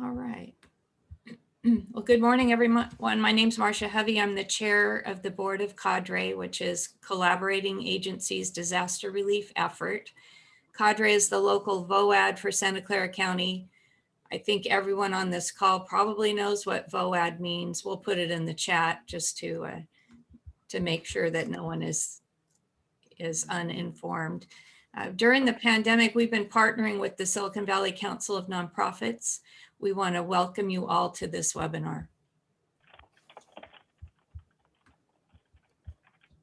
All right. Well, good morning, everyone. My name's Marcia Hovey. I'm the chair of the board of CADRE, which is Collaborating Agencies Disaster Relief Effort. CADRE is the local Voad for Santa Clara County. I think everyone on this call probably knows what Voad means. We'll put it in the chat just to make sure that no one is uninformed. During the pandemic, we've been partnering with the Silicon Valley Council of Nonprofits. We want to welcome you all to this webinar.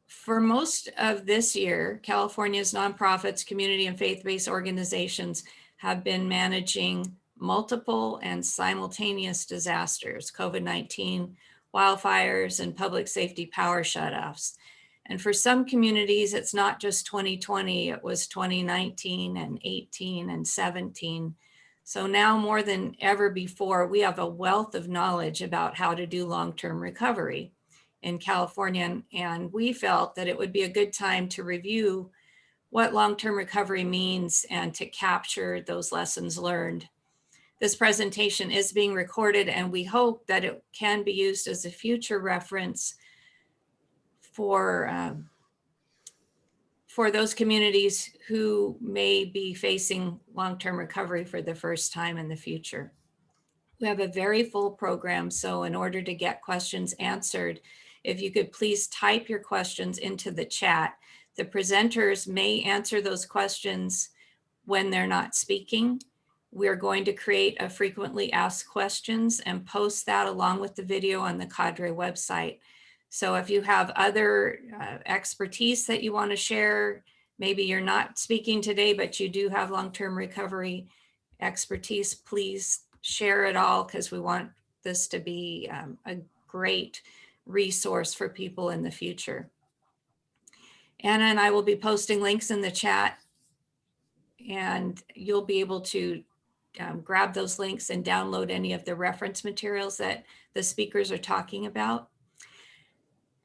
For most of this year, California's nonprofits, community and faith-based organizations have been managing multiple and simultaneous disasters, COVID-19, wildfires, and public safety power shutoffs. And for some communities, it's not just 2020, it was 2019 and 18 and 17. So now more than ever before, we have a wealth of knowledge about how to do long-term recovery in California. And we felt that it would be a good time to review what long-term recovery means and to capture those lessons learned. This presentation is being recorded, and we hope that it can be used as a future reference for those communities who may be facing long-term recovery for the first time in the future. We have a very full program, so in order to get questions answered, if you could please type your questions into the chat. The presenters may answer those questions when they're not speaking. We're going to create a frequently asked questions and post that along with the video on the CADRE website. So if you have other expertise that you want to share, maybe you're not speaking today, but you do have long-term recovery expertise, please share it all, because we want this to be a great resource for people in the future. Anna and I will be posting links in the chat, and you'll be able to grab those links and download any of the reference materials that the speakers are talking about.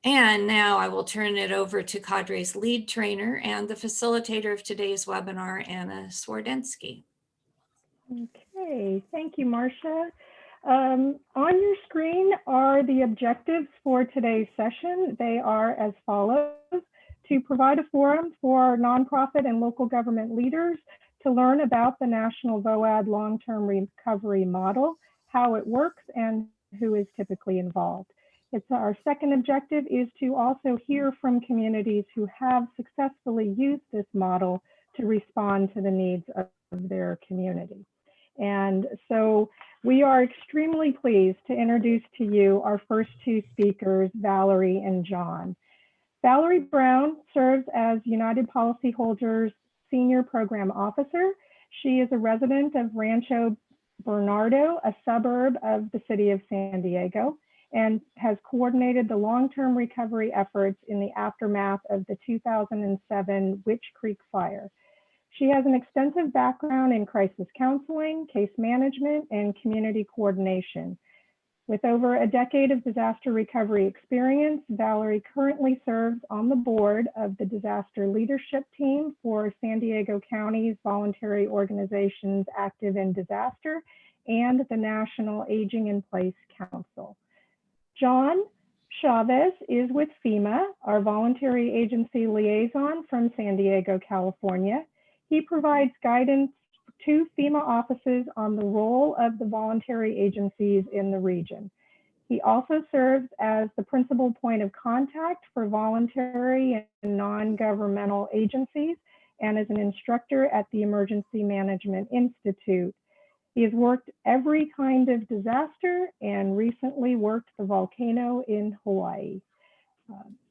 And now I will turn it over to CADRE's lead trainer and the facilitator of today's webinar, Anna Swardensky. Okay, thank you, Marcia. On your screen are the objectives for today's session. They are as follows: to provide a forum for nonprofit and local government leaders to learn about the National Voad long-term recovery model, how it works, and who is typically involved. Our second objective is to also hear from communities who have successfully used this model to respond to the needs of their community. And so we are extremely pleased to introduce to you our first two speakers, Valerie and John. Valerie Brown serves as United Policyholders Senior Program Officer. She is a resident of Rancho Bernardo, a suburb of the city of San Diego, and has coordinated the long-term recovery efforts in the aftermath of the 2007 Witch Creek fire. She has an extensive background in crisis counseling, case management, and community coordination. With over a decade of disaster recovery experience, Valerie currently serves on the board of the disaster leadership team for San Diego County's voluntary organizations active in disaster and the National Aging in Place Council. John Chavez is with FEMA, our voluntary agency liaison from San Diego, California. He provides guidance to FEMA offices on the role of the voluntary agencies in the region. He also serves as the principal point of contact for voluntary and non-governmental agencies and is an instructor at the Emergency Management Institute. He has worked every kind of disaster and recently worked the volcano in Hawaii.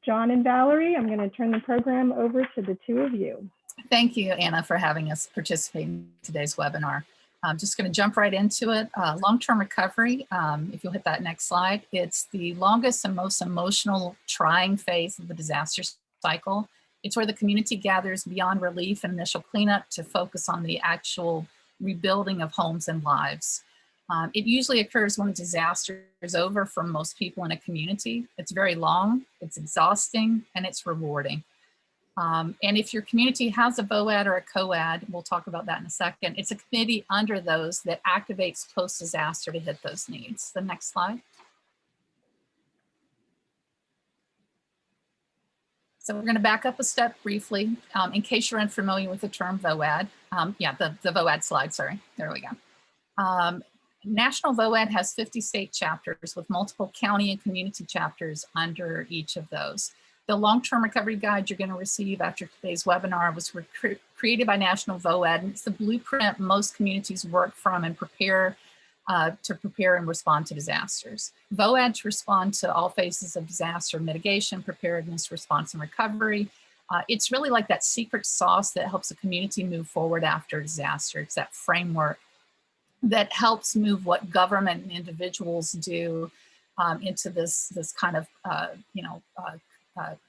John and Valerie, I'm going to turn the program over to the two of you. Thank you, Anna, for having us participate in today's webinar. I'm just going to jump right into it. Long-term recovery, if you'll hit that next slide, it's the longest and most emotional, trying phase of the disaster cycle. It's where the community gathers beyond relief and initial cleanup to focus on the actual rebuilding of homes and lives. It usually occurs when a disaster is over for most people in a community. It's very long, it's exhausting, and it's rewarding. And if your community has a Voad or a COAD, we'll talk about that in a second, it's a committee under those that activates post-disaster to hit those needs. The next slide. So we're going to back up a step briefly in case you're unfamiliar with the term Voad. The Voad slide, sorry. There we go. National Voad has 50 state chapters with multiple county and community chapters under each of those. The long-term recovery guide you're going to receive after today's webinar was created by National Voad, and it's the blueprint most communities work from and prepare and respond to disasters. Voad to respond to all phases of disaster mitigation, preparedness, response, and recovery. It's really like that secret sauce that helps a community move forward after disaster. It's that framework that helps move what government and individuals do into this kind of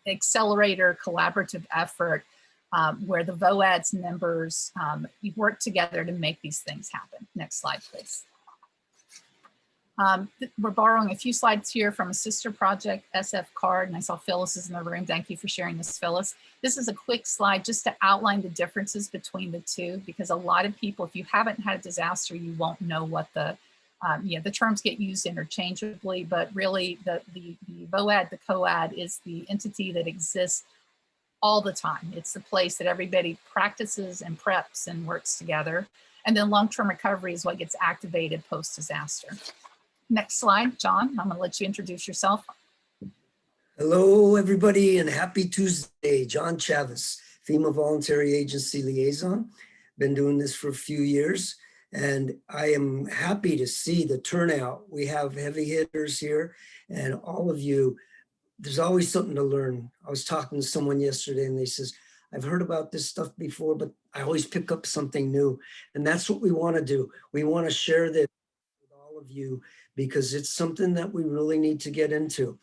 accelerator collaborative effort where the Voad's members work together to make these things happen. Next slide, please. We're borrowing a few slides here from a sister project, SF Card, and I saw Phyllis is in the room. Thank you for sharing this, Phyllis. This is a quick slide just to outline the differences between the two, because a lot of people, if you haven't had a disaster, you won't know what the terms get used interchangeably, but really the Voad, the COAD, is the entity that exists all the time. It's the place that everybody practices and preps and works together. And then long-term recovery is what gets activated post-disaster. Next slide, John, I'm gonna let you introduce yourself. Hello, everybody, and happy Tuesday. John Chavez, FEMA Voluntary Agency Liaison. Been doing this for a few years, and I am happy to see the turnout. We have heavy hitters here, and all of you, there's always something to learn. I was talking to someone yesterday, and they says, I've heard about this stuff before, but I always pick up something new. And that's what we want to do. We want to share this with all of you because it's something that we really need to get into.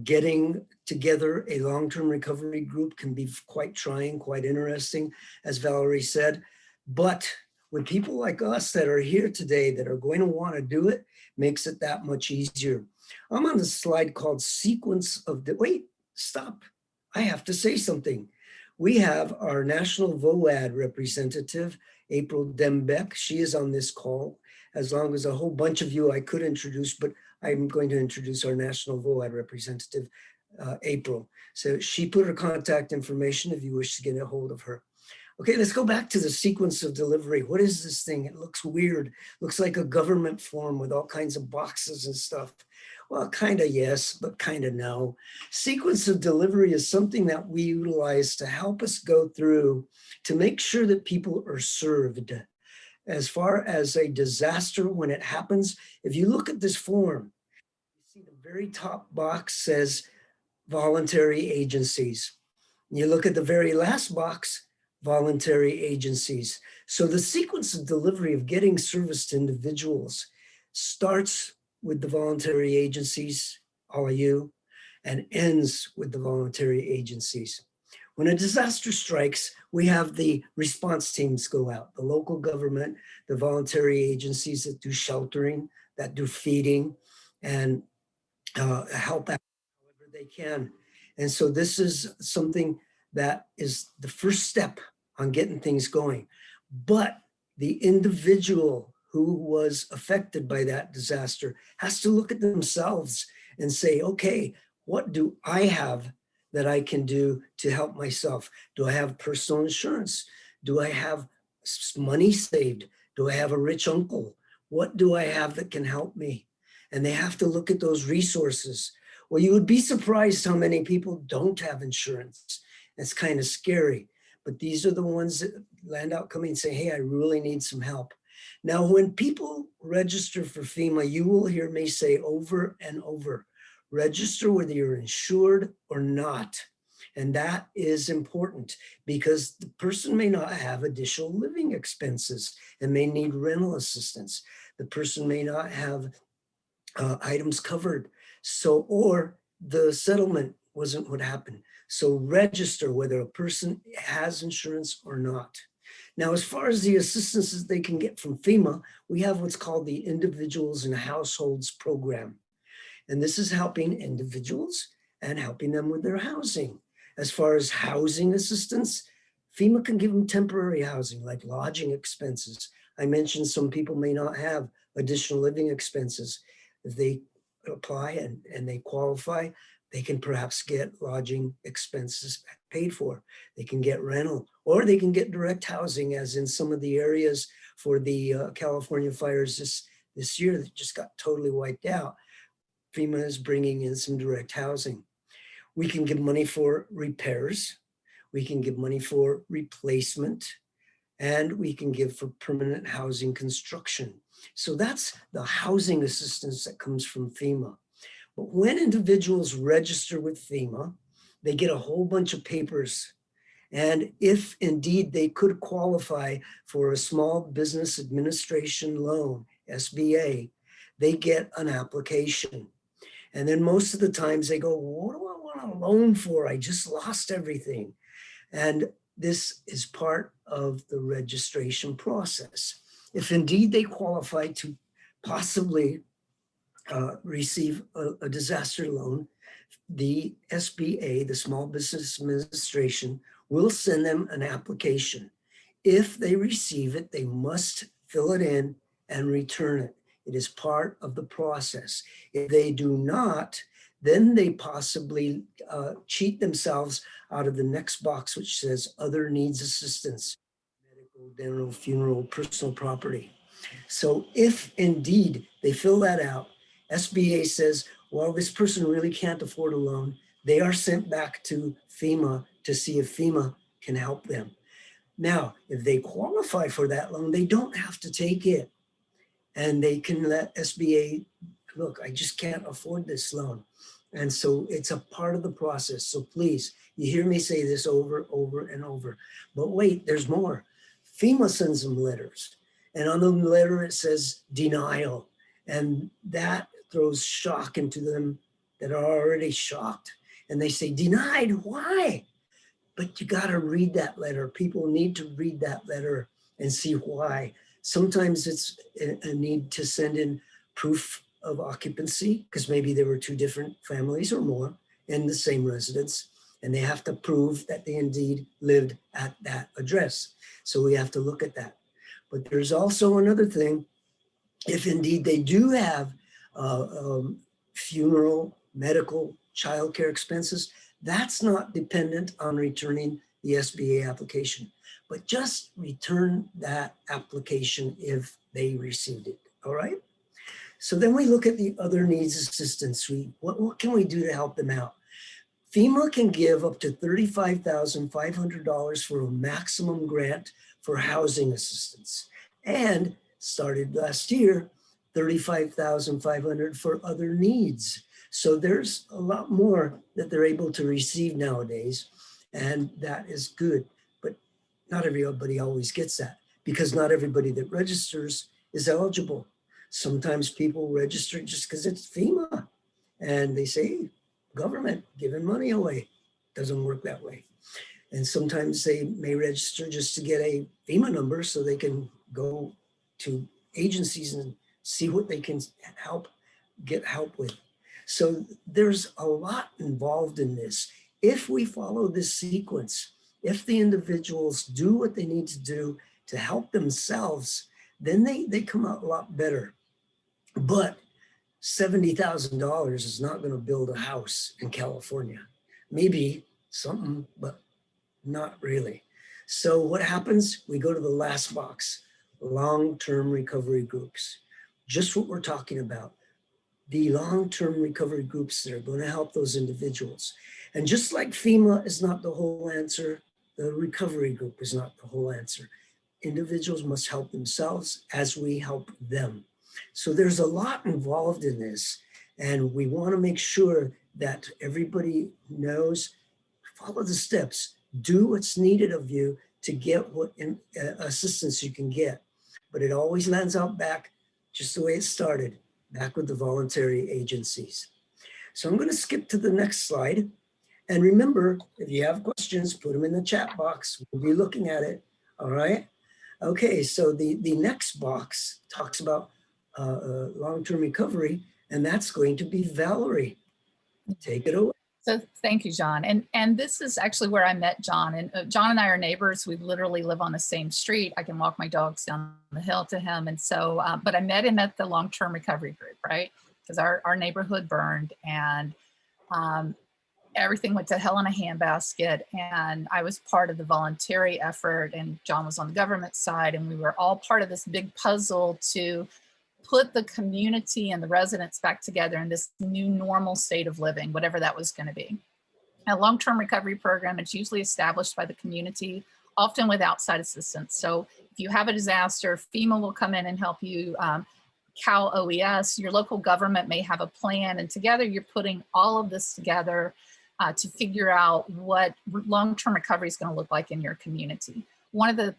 Getting together a long-term recovery group can be quite trying, quite interesting, as Valerie said. But with people like us that are here today that are going to want to do it, makes it that much easier. I'm on the slide called sequence of the, wait, stop. I have to say something. We have our National Voad representative, April Dembeck. She is on this call, as long as a whole bunch of you I could introduce, but I'm going to introduce our National Voad representative, April. So she put her contact information if you wish to get a hold of her. Okay, let's go back to the sequence of delivery. What is this thing? It looks weird. Looks like a government form with all kinds of boxes and stuff. Well, kind of yes, but kind of no. Sequence of delivery is something that we utilize to help us go through to make sure that people are served. As far as a disaster, when it happens, if you look at this form, you see the very top box says voluntary agencies. You look at the very last box, voluntary agencies. So the sequence of delivery of getting service to individuals starts with the voluntary agencies, all of you, and ends with the voluntary agencies. When a disaster strikes, we have the response teams go out, the local government, the voluntary agencies that do sheltering, that do feeding, and help out however they can. And so this is something that is the first step on getting things going. But the individual who was affected by that disaster has to look at themselves and say, okay, what do I have that I can do to help myself? Do I have personal insurance? Do I have money saved? Do I have a rich uncle? What do I have that can help me? And they have to look at those resources. Well, you would be surprised how many people don't have insurance. It's kind of scary, but these are the ones that land out coming and say, hey, I really need some help. Now, when people register for FEMA, you will hear me say over and over, register whether you're insured or not. And that is important because the person may not have additional living expenses and may need rental assistance. The person may not have items covered. So, or the settlement wasn't what happened. So register whether a person has insurance or not. Now, as far as the assistances they can get from FEMA, we have what's called the Individuals and Households Program. And this is helping individuals and helping them with their housing. As far as housing assistance, FEMA can give them temporary housing, like lodging expenses. I mentioned some people may not have additional living expenses. If they apply and they qualify, they can perhaps get lodging expenses paid for. They can get rental, or they can get direct housing, as in some of the areas for the California fires this year that just got totally wiped out. FEMA is bringing in some direct housing. We can give money for repairs. We can give money for replacement, and we can give for permanent housing construction. So that's the housing assistance that comes from FEMA. But when individuals register with FEMA, they get a whole bunch of papers. And if indeed they could qualify for a small business administration loan, SBA, they get an application. And then most of the times they go, what do I want a loan for? I just lost everything. And this is part of the registration process. If indeed they qualify to possibly receive a disaster loan, the SBA, the Small Business Administration, will send them an application. If they receive it, they must fill it in and return it. It is part of the process. If they do not, then they possibly cheat themselves out of the next box, which says other needs assistance, medical, dental, funeral, personal property. So if indeed they fill that out, SBA says, well, this person really can't afford a loan, they are sent back to FEMA to see if FEMA can help them. Now, if they qualify for that loan, they don't have to take it. And they can let SBA, look, I just can't afford this loan. And so it's a part of the process. So please, you hear me say this over and over. But wait, there's more. FEMA sends them letters. And on the letter, it says denial. And that throws shock into them that are already shocked. And they say, denied, why? But you got to read that letter. People need to read that letter and see why. Sometimes it's a need to send in proof of occupancy, because maybe there were two different families or more in the same residence, and they have to prove that they indeed lived at that address. So we have to look at that. But there's also another thing. If indeed they do have funeral, medical, childcare expenses, that's not dependent on returning the SBA application, but just return that application if they received it, all right? So then we look at the other needs assistance. What can we do to help them out? FEMA can give up to $35,500 for a maximum grant for housing assistance, and started last year, $35,500 for other needs. So there's a lot more that they're able to receive nowadays, and that is good. But not everybody always gets that, because not everybody that registers is eligible. Sometimes people register just because it's FEMA, and they say, government giving money away. Doesn't work that way. And sometimes they may register just to get a FEMA number so they can go to agencies and see what they can get help with. So there's a lot involved in this. If we follow this sequence, if the individuals do what they need to do to help themselves, then they come out a lot better. But $70,000 is not going to build a house in California. Maybe something, but not really. So what happens? We go to the last box, long-term recovery groups. Just what we're talking about. The long-term recovery groups that are going to help those individuals. And just like FEMA is not the whole answer, the recovery group is not the whole answer. Individuals must help themselves as we help them. So there's a lot involved in this, and we want to make sure that everybody knows, follow the steps, do what's needed of you to get what assistance you can get. But it always lands out back just the way it started, back with the voluntary agencies. So I'm going to skip to the next slide. And remember, if you have questions, put them in the chat box. We'll be looking at it. All right. Okay, so the next box talks about long-term recovery, and that's going to be Valerie. Take it away. So thank you, John. And this is actually where I met John. And John and I are neighbors. We literally live on the same street. I can walk my dogs down the hill to him. And so, but I met him at the long-term recovery group, right? Because our neighborhood burned and everything went to hell in a handbasket. And I was part of the voluntary effort and John was on the government side. And we were all part of this big puzzle to put the community and the residents back together in this new normal state of living, whatever that was going to be. A long-term recovery program is usually established by the community, often with outside assistance. So if you have a disaster, FEMA will come in and help you. Cal OES, your local government may have a plan, and together you're putting all of this together to figure out what long-term recovery is going to look like in your community. One of the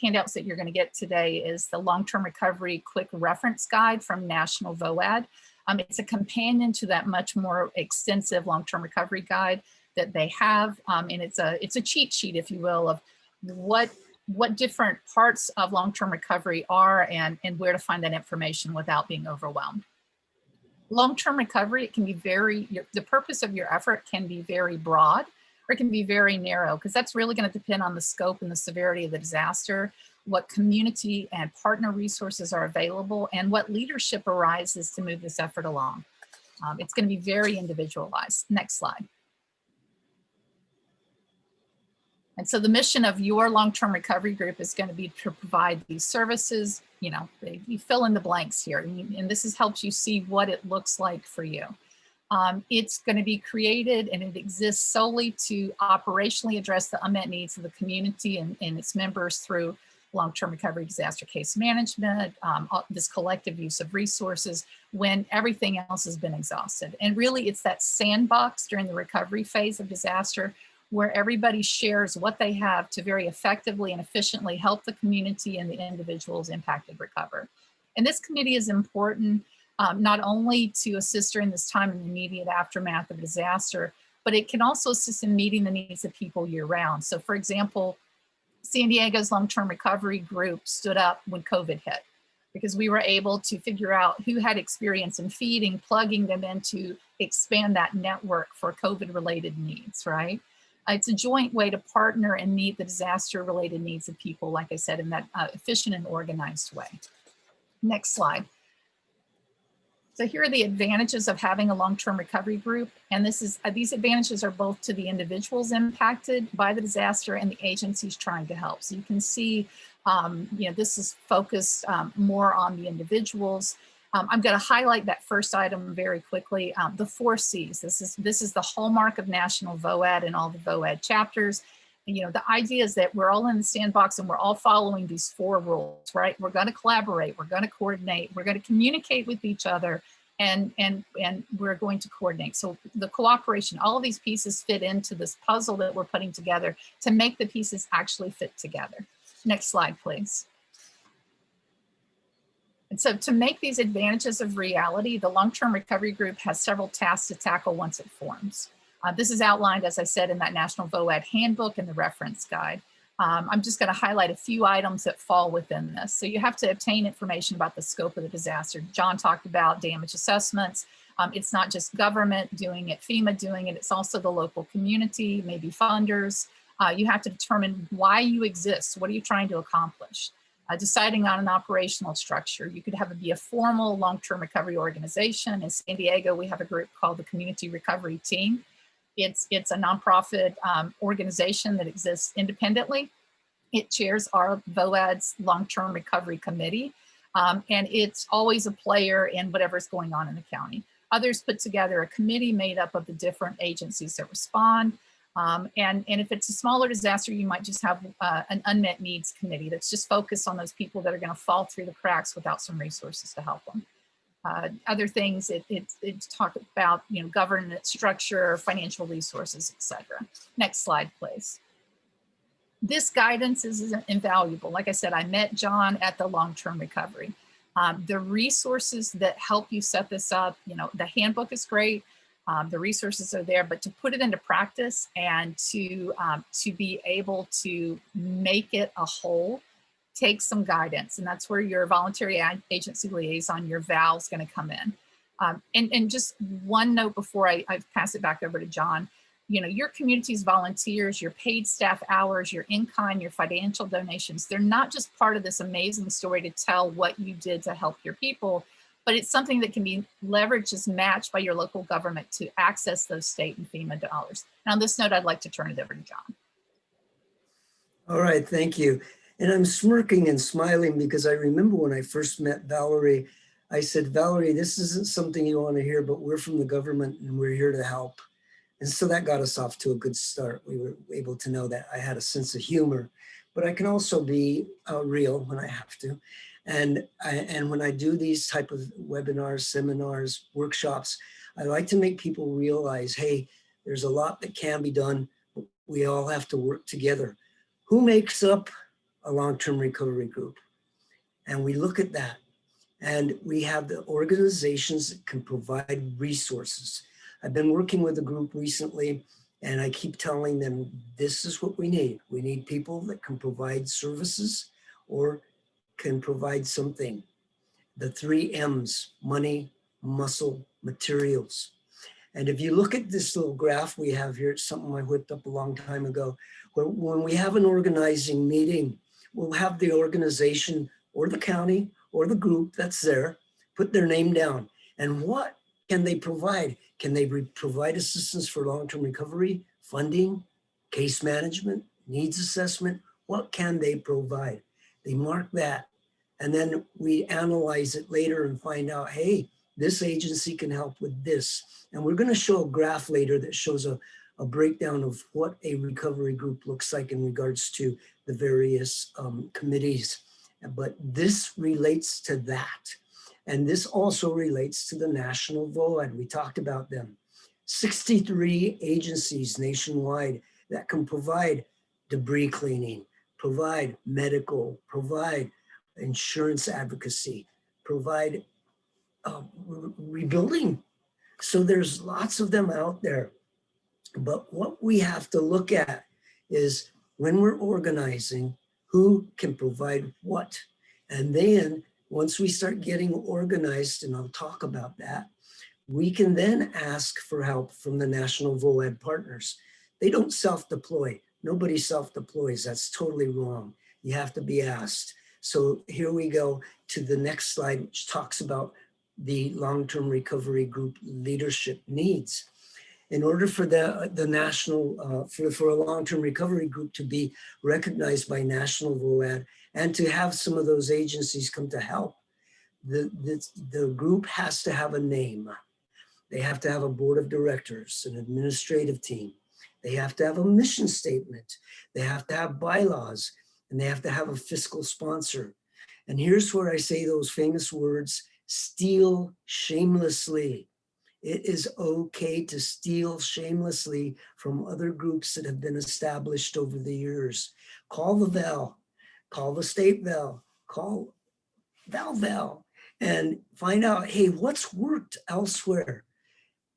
handouts that you're going to get today is the Long-Term Recovery Quick Reference Guide from National Voad. It's a companion to that much more extensive long-term recovery guide that they have. And it's a cheat sheet, if you will, of what different parts of long-term recovery are and where to find that information without being overwhelmed. Long-term recovery, it can be the purpose of your effort can be very broad, or it can be very narrow, because that's really going to depend on the scope and the severity of the disaster, what community and partner resources are available, and what leadership arises to move this effort along. It's going to be very individualized. Next slide. And so the mission of your long-term recovery group is going to be to provide these services. You know, you fill in the blanks here, and this helps you see what it looks like for you. It's going to be created and it exists solely to operationally address the unmet needs of the community and its members through long-term recovery disaster case management, this collective use of resources when everything else has been exhausted. And really it's that sandbox during the recovery phase of disaster where everybody shares what they have to very effectively and efficiently help the community and the individuals impacted recover. And this committee is important not only to assist during this time in the immediate aftermath of disaster, but it can also assist in meeting the needs of people year round. So for example, San Diego's long-term recovery group stood up when COVID hit because we were able to figure out who had experience in feeding, plugging them in to expand that network for COVID-related needs, right? It's a joint way to partner and meet the disaster-related needs of people, like I said, in that efficient and organized way. Next slide. So here are the advantages of having a long-term recovery group. And these advantages are both to the individuals impacted by the disaster and the agencies trying to help. So you can see, this is focused more on the individuals. I'm going to highlight that first item very quickly. The 4 C's. This is the hallmark of National Voad and all the Voad chapters. And, the idea is that we're all in the sandbox and we're all following these 4 rules, right? We're going to collaborate, we're going to coordinate, we're going to communicate with each other, and we're going to coordinate. So the cooperation, all of these pieces fit into this puzzle that we're putting together to make the pieces actually fit together. Next slide, please. And so to make these advantages of reality, the long-term recovery group has several tasks to tackle once it forms. This is outlined, as I said, in that National Voad handbook and the reference guide. I'm just going to highlight a few items that fall within this. So you have to obtain information about the scope of the disaster. John talked about damage assessments. It's not just government doing it, FEMA doing it, it's also the local community, maybe funders. You have to determine why you exist. What are you trying to accomplish? Deciding on an operational structure. You could be a formal long-term recovery organization. In San Diego, we have a group called the Community Recovery Team. It's a nonprofit organization that exists independently. It chairs our Voad's long-term recovery committee, and it's always a player in whatever's going on in the county. Others put together a committee made up of the different agencies that respond. And if it's a smaller disaster, you might just have an unmet needs committee that's just focused on those people that are going to fall through the cracks without some resources to help them. Other things, it's talk about, governance structure, financial resources, etc. Next slide, please. This guidance is invaluable. Like I said, I met John at the long-term recovery. The resources that help you set this up, the handbook is great. The resources are there, but to put it into practice and to be able to make it a whole takes some guidance. And that's where your voluntary agency liaison, your VAL, is going to come in. And just one note before I pass it back over to John, you know, your community's volunteers, your paid staff hours, your in-kind, your financial donations, they're not just part of this amazing story to tell what you did to help your people, but it's something that can be leveraged as matched by your local government to access those state and FEMA dollars. And on this note, I'd like to turn it over to John. All right, thank you. And I'm smirking and smiling because I remember when I first met Valerie, I said, Valerie, this isn't something you want to hear, but we're from the government and we're here to help. And so that got us off to a good start. We were able to know that I had a sense of humor, but I can also be real when I have to. And when I do these type of webinars, seminars, workshops, I like to make people realize, hey, there's a lot that can be done. But we all have to work together. Who makes up a long-term recovery group? And we look at that. And we have the organizations that can provide resources. I've been working with a group recently, and I keep telling them, this is what we need. We need people that can provide services or can provide something. The 3 M's, money, muscle, materials. And if you look at this little graph we have here, it's something I whipped up a long time ago, where when we have an organizing meeting, we'll have the organization or the county or the group that's there, put their name down. And what can they provide? Can they provide assistance for long-term recovery, funding, case management, needs assessment? What can they provide? They mark that. And then we analyze it later and find out, hey, this agency can help with this. And we're going to show a graph later that shows a breakdown of what a recovery group looks like in regards to the various committees. But this relates to that. And this also relates to the national Voad. We talked about them. 63 agencies nationwide that can provide debris cleaning, provide medical, provide insurance advocacy, provide rebuilding. So there's lots of them out there. But what we have to look at is when we're organizing, who can provide what? And then once we start getting organized, and I'll talk about that, we can then ask for help from the national Voad partners. They don't self-deploy. Nobody self-deploys. That's totally wrong. You have to be asked. So here we go to the next slide, which talks about the long-term recovery group leadership needs. In order for the national, for a long-term recovery group to be recognized by national Voad and to have some of those agencies come to help, the group has to have a name. They have to have a board of directors, an administrative team. They have to have a mission statement. They have to have bylaws, and they have to have a fiscal sponsor. And here's where I say those famous words, steal shamelessly. It is okay to steal shamelessly from other groups that have been established over the years. Call the Val, call the state Val, call Val, and find out, hey, what's worked elsewhere?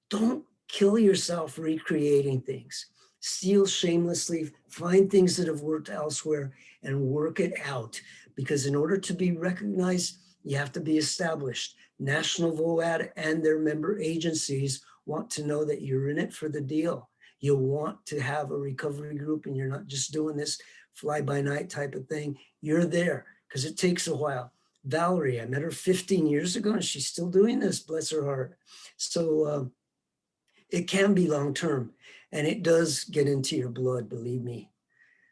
Don't kill yourself recreating things. Steal shamelessly, find things that have worked elsewhere and work it out. Because in order to be recognized, you have to be established. National Voad and their member agencies want to know that you're in it for the deal. You want to have a recovery group and you're not just doing this fly by night type of thing. You're there because it takes a while. Valerie, I met her 15 years ago and she's still doing this, bless her heart. So it can be long-term and it does get into your blood, believe me.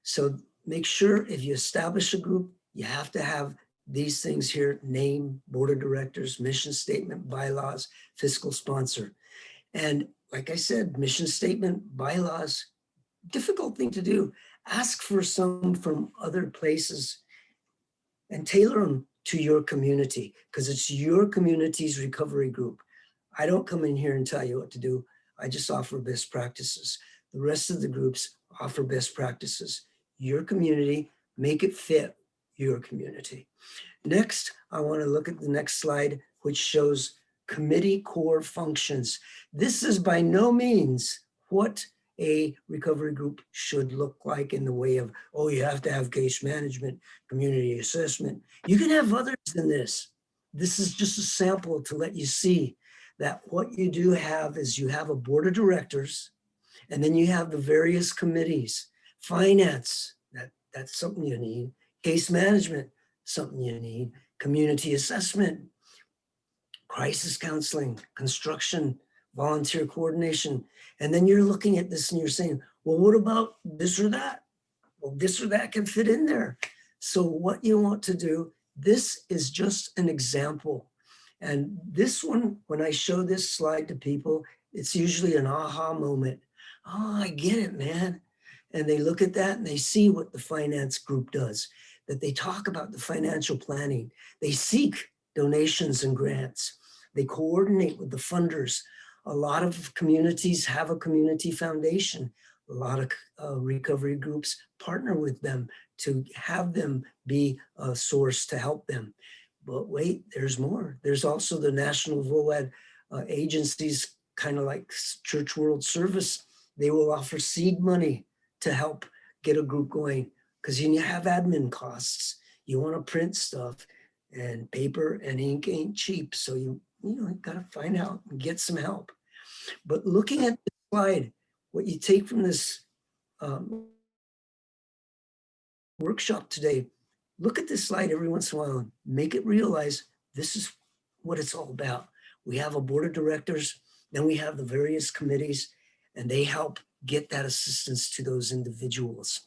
So make sure if you establish a group, you have to have these things here: name, board of directors, mission statement, bylaws, fiscal sponsor. And like I said, mission statement, bylaws, difficult thing to do. Ask for some from other places and tailor them to your community because it's your community's recovery group. I don't come in here and tell you what to do. I just offer best practices. The rest of the groups offer best practices. Your community, make it fit your community. Next, I want to look at the next slide, which shows committee core functions. This is by no means what a recovery group should look like in the way of, oh, you have to have case management, community assessment. You can have others than this. This is just a sample to let you see that what you do have is you have a board of directors, and then you have the various committees. Finance, that's something you need. Case management, something you need. Community assessment, crisis counseling, construction, volunteer coordination. And then you're looking at this and you're saying, well, what about this or that? Well, this or that can fit in there. So what you want to do, this is just an example. And this one, when I show this slide to people, it's usually an aha moment. Oh, I get it, man. And they look at that and they see what the finance group does, that they talk about the financial planning. They seek donations and grants. They coordinate with the funders. A lot of communities have a community foundation. A lot of recovery groups partner with them to have them be a source to help them. But wait, there's more. There's also the national Voad agencies, kind of like Church World Service. They will offer seed money to help get a group going, because you have admin costs. You want to print stuff, and paper and ink ain't cheap. So you got to find out and get some help. But looking at the slide, what you take from this workshop today, look at this slide every once in a while and make it realize this is what it's all about. We have a board of directors, then we have the various committees, and they help get that assistance to those individuals.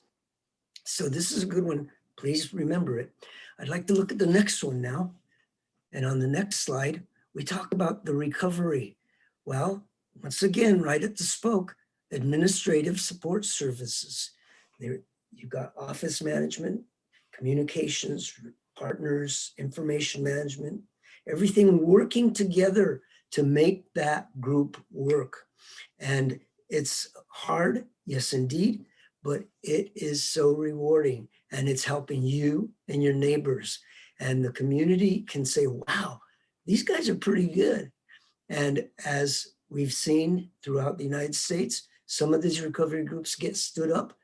So this is a good one. Please remember it. I'd like to look at the next one now. And on the next slide, we talk about the recovery. Well, once again, right at the spoke, administrative support services. There, you've got office management, communications, partners, information management, everything working together to make that group work. And it's hard, yes, indeed, but it is so rewarding, and it's helping you and your neighbors. And the community can say, wow, these guys are pretty good. And as we've seen throughout the United States, some of these recovery groups get stood up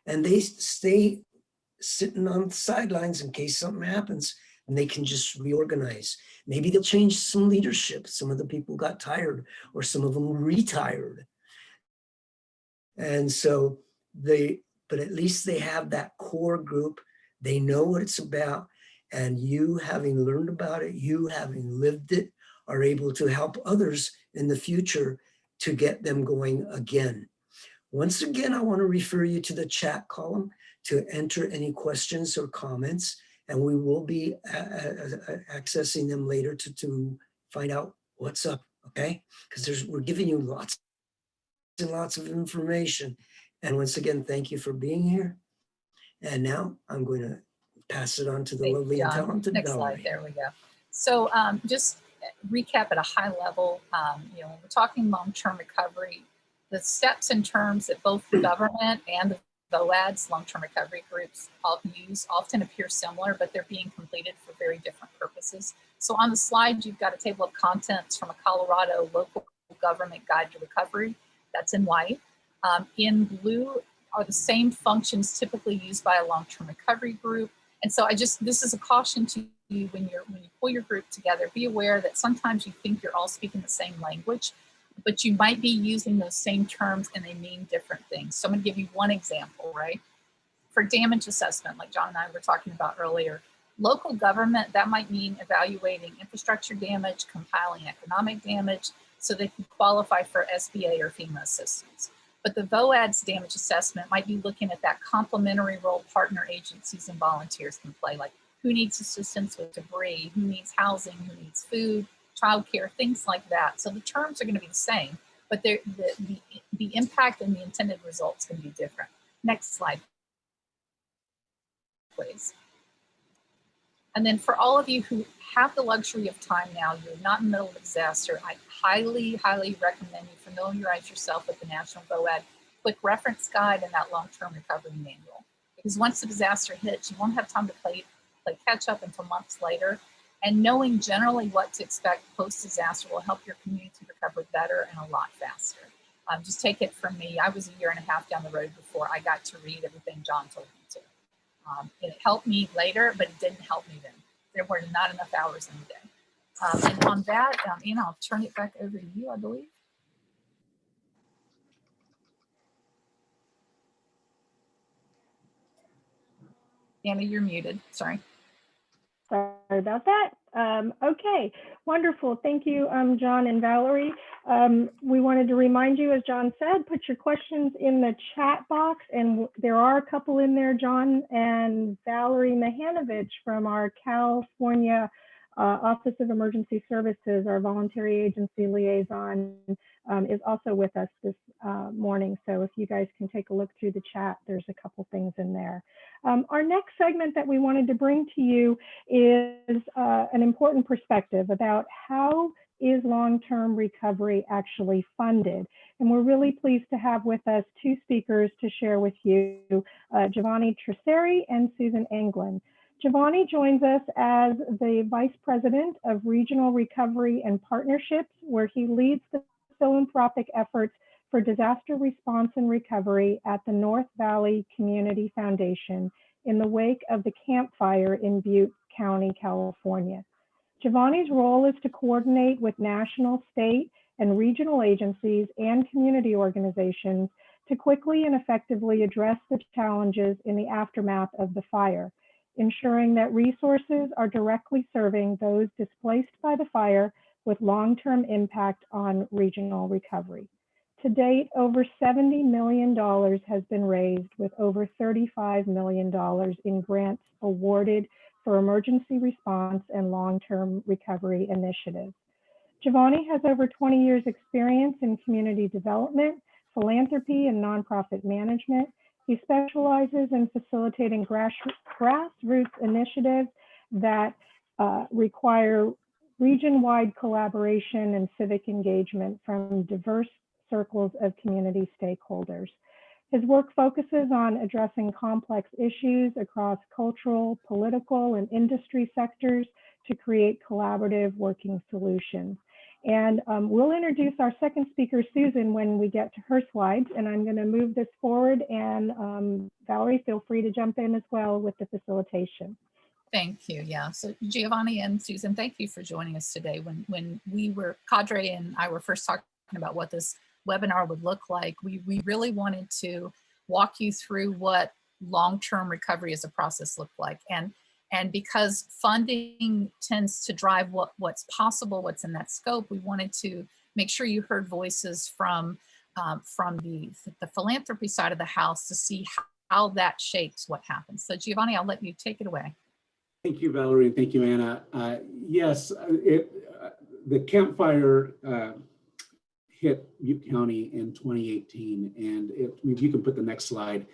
and they stay sitting on the sidelines in case something happens, and they can just reorganize. Maybe they'll change some leadership. Some of the people got tired, or some of them retired. And so but at least they have that core group. They know what it's about. And you, having learned about it, you having lived it, are able to help others in the future to get them going again. Once again, I want to refer you to the chat column to enter any questions or comments, and we will be accessing them later to find out what's up, okay? Because we're giving you lots and lots of information. And once again, thank you for being here. And now I'm going to pass it on to the lovely and talented Next Valerie. slide, there we go. So just recap at a high level, when we're talking long-term recovery, the steps and terms that both the government and the VOADs, long-term recovery groups, use often appear similar, but they're being completed for very different purposes. So on the slide, you've got a table of contents from a Colorado local government guide to recovery. That's in white. In blue are the same functions typically used by a long-term recovery group. And so this is a caution to you when you pull your group together. Be aware that sometimes you think you're all speaking the same language, but you might be using those same terms and they mean different things. So I'm going to give you one example, right? For damage assessment, like John and I were talking about earlier, local government, that might mean evaluating infrastructure damage, compiling economic damage, so they can qualify for SBA or FEMA assistance. But the VOAD's damage assessment might be looking at that complementary role partner agencies and volunteers can play, like who needs assistance with debris, who needs housing, who needs food, childcare, things like that. So the terms are going to be the same, but the impact and the intended results can be different. Next slide, please. And then for all of you who have the luxury of time now, you're not in the middle of a disaster, I highly, highly recommend you familiarize yourself with the National VOAD Quick Reference Guide and that long-term recovery manual. Because once the disaster hits, you won't have time to play catch up until months later. And knowing generally what to expect post-disaster will help your community recover better and a lot faster. Just take it from me. I was a year and a half down the road before I got to read everything John told me to. It helped me later, but it didn't help me then. There were not enough hours in the day. And on that, Anna, I'll turn it back over to you, I believe. Anna, you're muted. Sorry. Sorry about that. Okay, wonderful. Thank you, John and Valerie. We wanted to remind you, as John said, put your questions in the chat box, and there are a couple in there. John and Valerie Mihanovich from our California Office of Emergency Services, our voluntary agency liaison, is also with us this morning. So if you guys can take a look through the chat, there's a couple things in there. Our next segment that we wanted to bring to you is an important perspective about how is long-term recovery actually funded. And we're really pleased to have with us two speakers to share with you, Giovanni Triceri and Susan Englund. Giovanni joins us as the Vice President of Regional Recovery and Partnerships, where he leads the philanthropic efforts for disaster response and recovery at the North Valley Community Foundation in the wake of the Camp Fire in Butte County, California. Giovanni's role is to coordinate with national, state, and regional agencies and community organizations to quickly and effectively address the challenges in the aftermath of the fire, ensuring that resources are directly serving those displaced by the fire with long-term impact on regional recovery. To date, over $70 million has been raised, with over $35 million in grants awarded for emergency response and long-term recovery initiatives. Giovanni has over 20 years experience in community development, philanthropy, and nonprofit management. He specializes in facilitating grassroots initiatives that require region-wide collaboration and civic engagement from diverse circles of community stakeholders. His work focuses on addressing complex issues across cultural, political, and industry sectors to create collaborative working solutions. And we'll introduce our second speaker, Susan, when we get to her slides. And I'm going to move this forward, and Valerie, feel free to jump in as well with the facilitation. Thank you. Yeah. So Giovanni and Susan, thank you for joining us today. When we were, CADRE and I were first talking about what this webinar would look like, we really wanted to walk you through what long-term recovery as a process looked like. And because funding tends to drive what's possible, what's in that scope, we wanted to make sure you heard voices from the philanthropy side of the house to see how that shapes what happens. So Giovanni, I'll let you take it away. Thank you, Valerie, and thank you, Anna. Yes, the Camp Fire hit Butte County in 2018, and if you can put the next slide,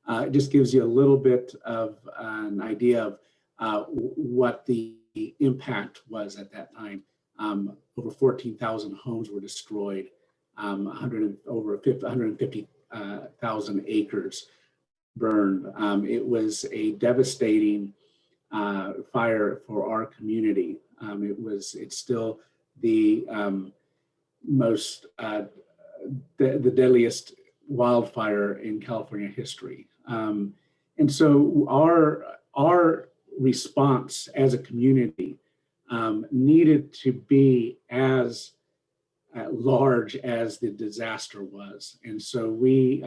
it just gives you a little bit of an idea of what the impact was at that time. Over 14,000 homes were destroyed, over 150,000 acres burned. It was a devastating fire for our community. It's still the most, the deadliest wildfire in California history. And so our response as a community needed to be as large as the disaster was. And so we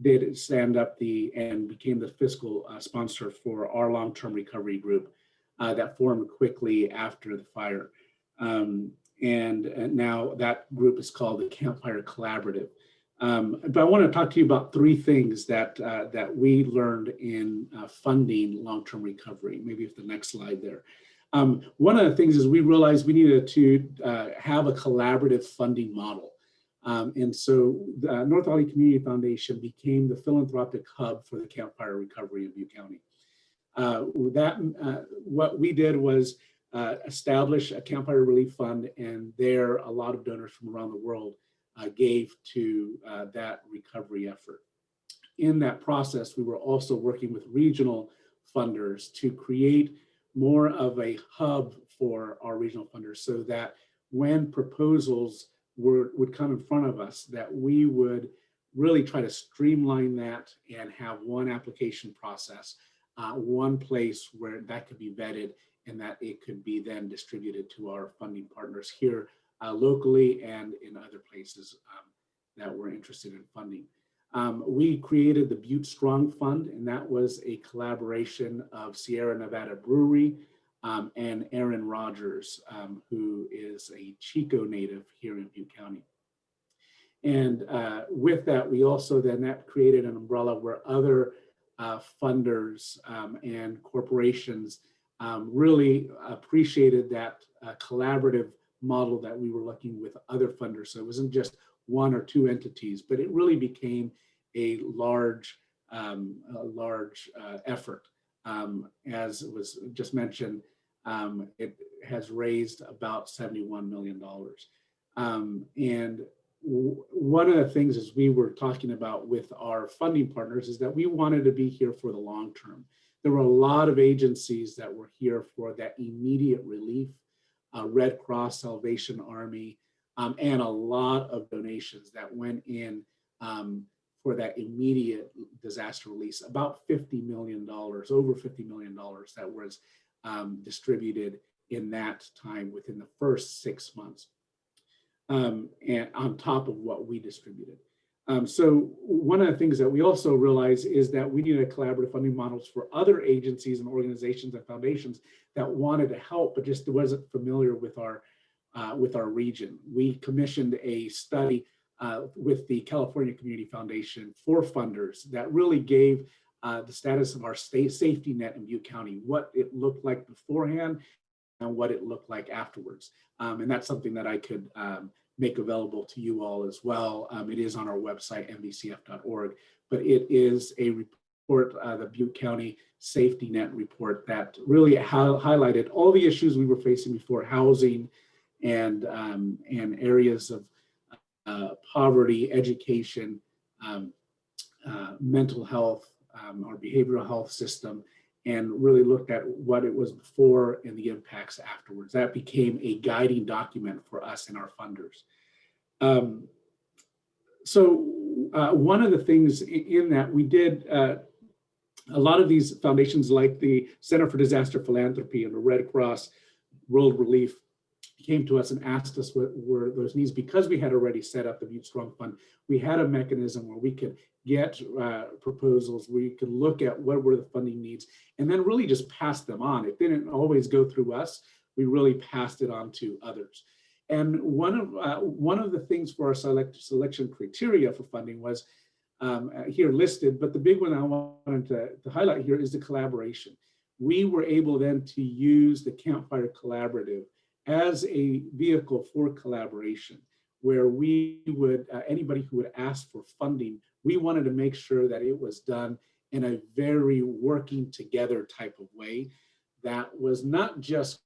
did stand up and became the fiscal sponsor for our long-term recovery group that formed quickly after the fire. And now that group is called the Campfire Collaborative. But I want to talk to you about three things that we learned in funding long-term recovery. Maybe if the next slide there. One of the things is we realized we needed to have a collaborative funding model. And so the North Valley Community Foundation became the philanthropic hub for the campfire recovery in Butte County. What we did was establish a campfire relief fund, and there a lot of donors from around the world gave to that recovery effort. In that process, we were also working with regional funders to create more of a hub for our regional funders, so that when proposals would come in front of us, that we would really try to streamline that and have one application process one place where that could be vetted and that it could be then distributed to our funding partners here locally and in other places that we're interested in funding. We created the Butte Strong Fund, and that was a collaboration of Sierra Nevada Brewery and Aaron Rogers, who is a Chico native here in Butte County. And with that, we also then that created an umbrella where other funders and corporations really appreciated that collaborative model that we were looking with other funders. So it wasn't just one or two entities, but it really became a large effort. As it was just mentioned, it has raised about $71 million. And one of the things as we were talking about with our funding partners is that we wanted to be here for the long term. There were a lot of agencies that were here for that immediate relief, Red Cross, Salvation Army, and a lot of donations that went in for that immediate disaster release, about $50 million, over $50 million that was distributed in that time within the first 6 months. And on top of what we distributed. So one of the things that we also realized is that we needed collaborative funding models for other agencies and organizations and foundations that wanted to help, but just wasn't familiar with our region. We commissioned a study with the California Community Foundation for funders that really gave the status of our state safety net in Butte County, what it looked like beforehand and what it looked like afterwards. And that's something that I could make available to you all as well. It is on our website, nvcf.org, but it is a report, the Butte County Safety Net report that really highlighted all the issues we were facing before: housing and areas of poverty, education, mental health, our behavioral health system, and really looked at what it was before and the impacts afterwards. That became a guiding document for us and our funders. One of the things in that we did, a lot of these foundations like the Center for Disaster Philanthropy and the Red Cross, World Relief, came to us and asked us what were those needs. Because we had already set up the Butte Strong Fund, we had a mechanism where we could get proposals, we could look at what were the funding needs, and then really just pass them on. It didn't always go through us. We really passed it on to others. And one of the things for our selection criteria for funding was here listed, but the big one I wanted to highlight here is the collaboration. We were able then to use the Campfire Collaborative as a vehicle for collaboration, where we would, anybody who would ask for funding, we wanted to make sure that it was done in a very working together type of way that was not just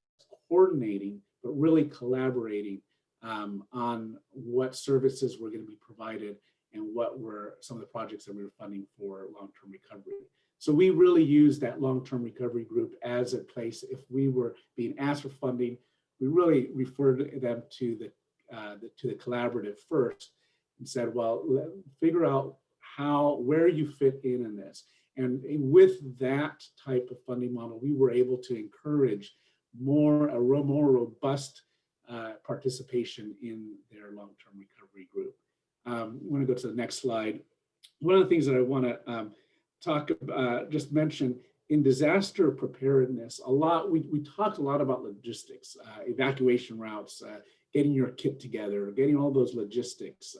coordinating, but really collaborating on what services were going to be provided and what were some of the projects that we were funding for long-term recovery. So we really used that long-term recovery group as a place. If we were being asked for funding, we really referred them to the collaborative first and said, well, figure out where you fit in this. And with that type of funding model, we were able to encourage a more robust participation in their long-term recovery group. I want to go to the next slide. One of the things that I want to talk about, just mention, in disaster preparedness, we talked a lot about logistics, evacuation routes, getting your kit together, getting all those logistics,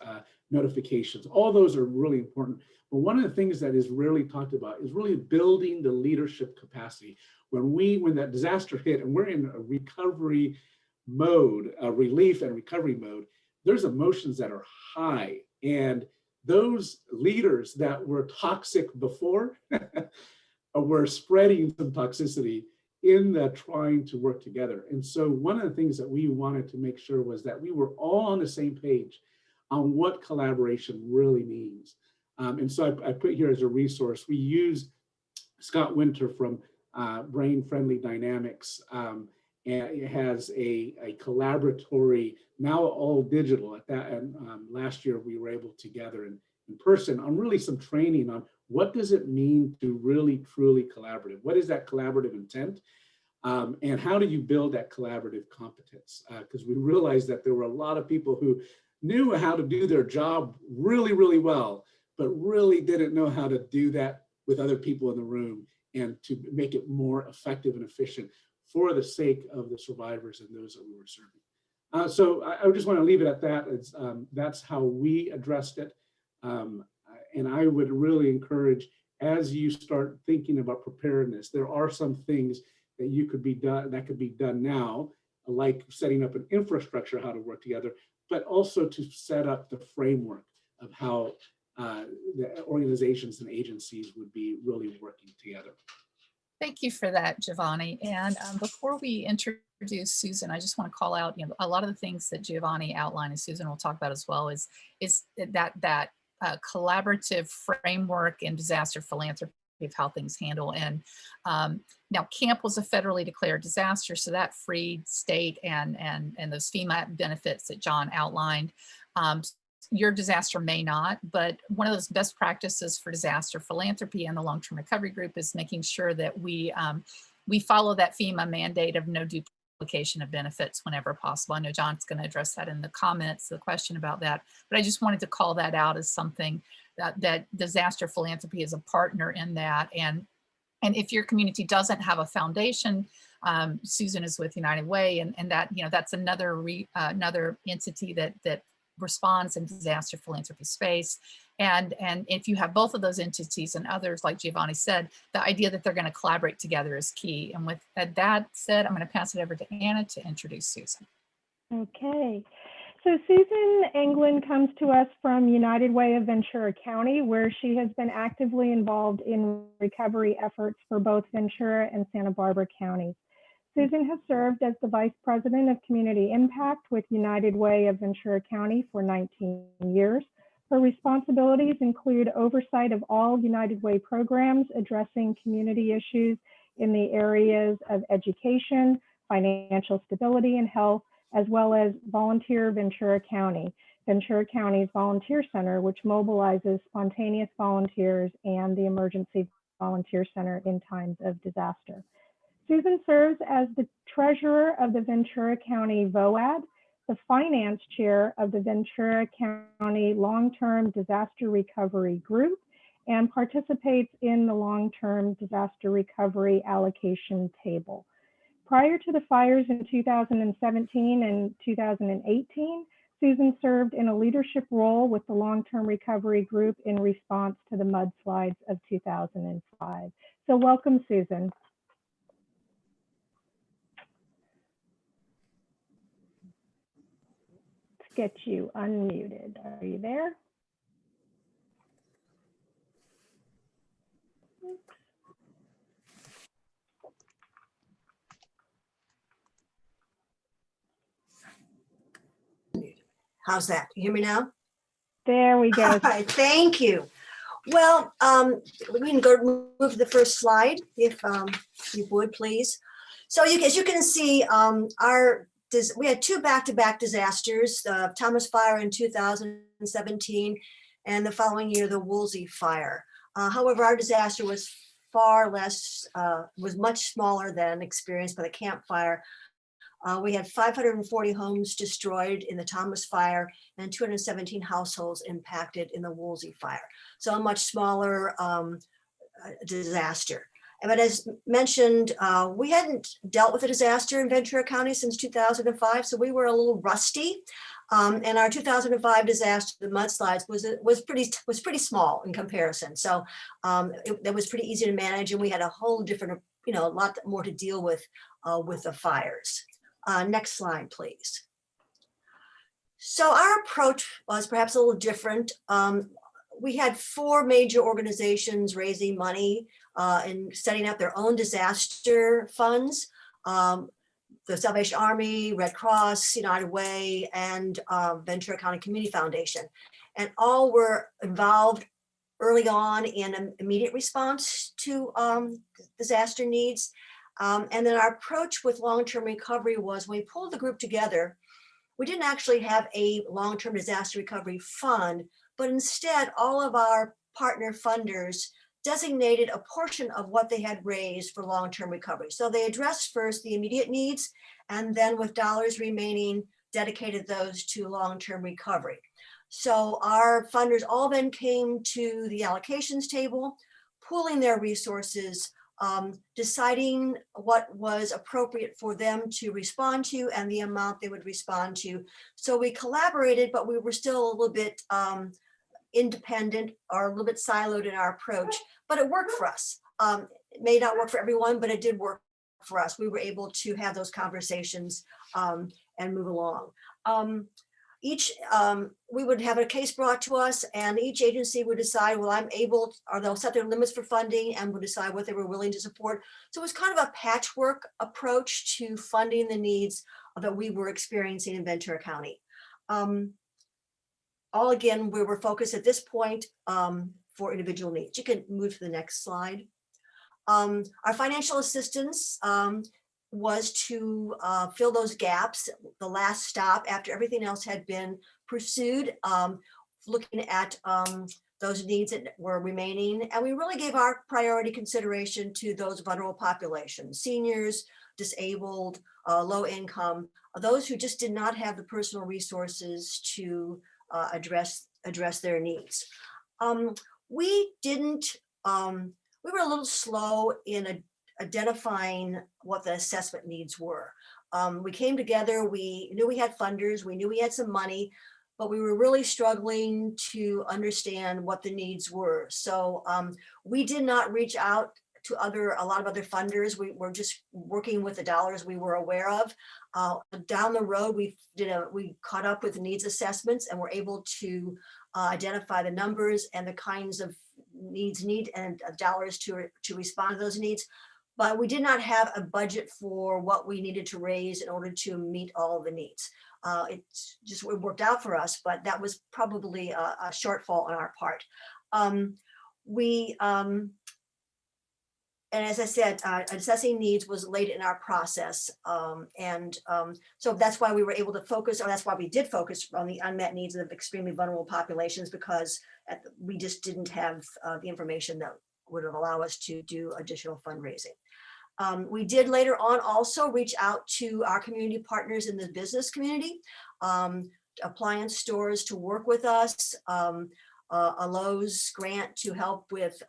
notifications. All those are really important. But one of the things that is rarely talked about is really building the leadership capacity. When that disaster hit and we're in a recovery mode, a relief and recovery mode, there's emotions that are high. And those leaders that were toxic before were spreading some toxicity in the trying to work together. And so one of the things that we wanted to make sure was that we were all on the same page on what collaboration really means. And so I put here as a resource, we used Scott Winter from Brain Friendly Dynamics, and it has a collaboratory, now all digital at that. And last year we were able to gather in person on really some training on what does it mean to really, truly collaborative? What is that collaborative intent? And how do you build that collaborative competence? Because we realized that there were a lot of people who knew how to do their job really, really well, but really didn't know how to do that with other people in the room and to make it more effective and efficient for the sake of the survivors and those that we were serving. So I just want to leave it at that. That's how we addressed it. And I would really encourage, as you start thinking about preparedness, there are some things that could be done now, like setting up an infrastructure, how to work together, but also to set up the framework of how the organizations and agencies would be really working together. Thank you for that, Giovanni. And before we introduce Susan, I just want to call out, a lot of the things that Giovanni outlined, and Susan will talk about as well, is that collaborative framework and disaster philanthropy of how things handle. And now camp was a federally declared disaster, so that freed state and those FEMA benefits that John outlined. Your disaster may not, but one of those best practices for disaster philanthropy and the long-term recovery group is making sure that we follow that FEMA mandate of no duplication of benefits whenever possible. I know John's going to address that in the comments, the question about that, but I just wanted to call that out as something that disaster philanthropy is a partner in that. And if your community doesn't have a foundation, Susan is with United Way, and that, that's another entity that responds in disaster philanthropy space. And if you have both of those entities and others, like Giovanni said, the idea that they're going to collaborate together is key. And with that said, I'm going to pass it over to Anna to introduce Susan. Okay. So Susan Englund comes to us from United Way of Ventura County, where she has been actively involved in recovery efforts for both Ventura and Santa Barbara counties. Susan has served as the Vice President of Community Impact with United Way of Ventura County for 19 years. Her responsibilities include oversight of all United Way programs addressing community issues in the areas of education, financial stability, and health, as well as Volunteer Ventura County, Ventura County's Volunteer Center, which mobilizes spontaneous volunteers, and the Emergency Volunteer Center in times of disaster. Susan serves as the treasurer of the Ventura County Voad, the finance chair of the Ventura County Long-Term Disaster Recovery Group, and participates in the Long-Term Disaster Recovery Allocation Table. Prior to the fires in 2017 and 2018, Susan served in a leadership role with the Long-Term Recovery Group in response to the mudslides of 2005. So welcome, Susan. Let's get you unmuted. Are you there? How's that? You hear me now? There we go. All right, thank you. Well, we can move to the first slide, if you would, please. So as you can see, we had two back-to-back disasters, the Thomas Fire in 2017, and the following year, the Woolsey Fire. However, our disaster was was much smaller than experienced by the Camp Fire. We had 540 homes destroyed in the Thomas Fire and 217 households impacted in the Woolsey Fire. So a much smaller disaster. But as mentioned, we hadn't dealt with a disaster in Ventura County since 2005, so we were a little rusty. And our 2005 disaster, the mudslides, was pretty small in comparison. So that was pretty easy to manage, and we had a whole different, a lot more to deal with the fires. Next slide, please. So our approach was perhaps a little different. We had 4 major organizations raising money and setting up their own disaster funds. The Salvation Army, Red Cross, United Way, and Ventura County Community Foundation. And all were involved early on in an immediate response to disaster needs. And then our approach with long-term recovery was, when we pulled the group together, we didn't actually have a long-term disaster recovery fund, but instead all of our partner funders designated a portion of what they had raised for long-term recovery. So they addressed first the immediate needs, and then with dollars remaining, dedicated those to long-term recovery. So our funders all then came to the allocations table, pooling their resources, deciding what was appropriate for them to respond to and the amount they would respond to. So we collaborated, but we were still a little bit independent or a little bit siloed in our approach, but it worked for us. It may not work for everyone, but it did work for us. We were able to have those conversations and move along. We would have a case brought to us, and each agency would decide, well, I'm able, or they'll set their limits for funding and would decide what they were willing to support. So it was kind of a patchwork approach to funding the needs that we were experiencing in Ventura County. All again, we were focused at this point for individual needs. You can move to the next slide. Our financial assistance was to fill those gaps, the last stop after everything else had been pursued, looking at those needs that were remaining. And we really gave our priority consideration to those vulnerable populations, seniors, disabled, low income, those who just did not have the personal resources to address their needs. We were a little slow in identifying what the assessment needs were. We came together, we knew we had funders, we knew we had some money, but we were really struggling to understand what the needs were. So we did not reach out to a lot of other funders. We were just working with the dollars we were aware of. Down the road, we caught up with needs assessments and were able to identify the numbers and the kinds of needs and dollars to respond to those needs. But we did not have a budget for what we needed to raise in order to meet all the needs. It worked out for us, but that was probably a shortfall on our part. And as I said, assessing needs was late in our process. So that's why we were able to focus, or that's why we did focus on the unmet needs of extremely vulnerable populations, because we just didn't have the information that would have allowed us to do additional fundraising. We did later on also reach out to our community partners in the business community, appliance stores to work with us, a Lowe's grant to help with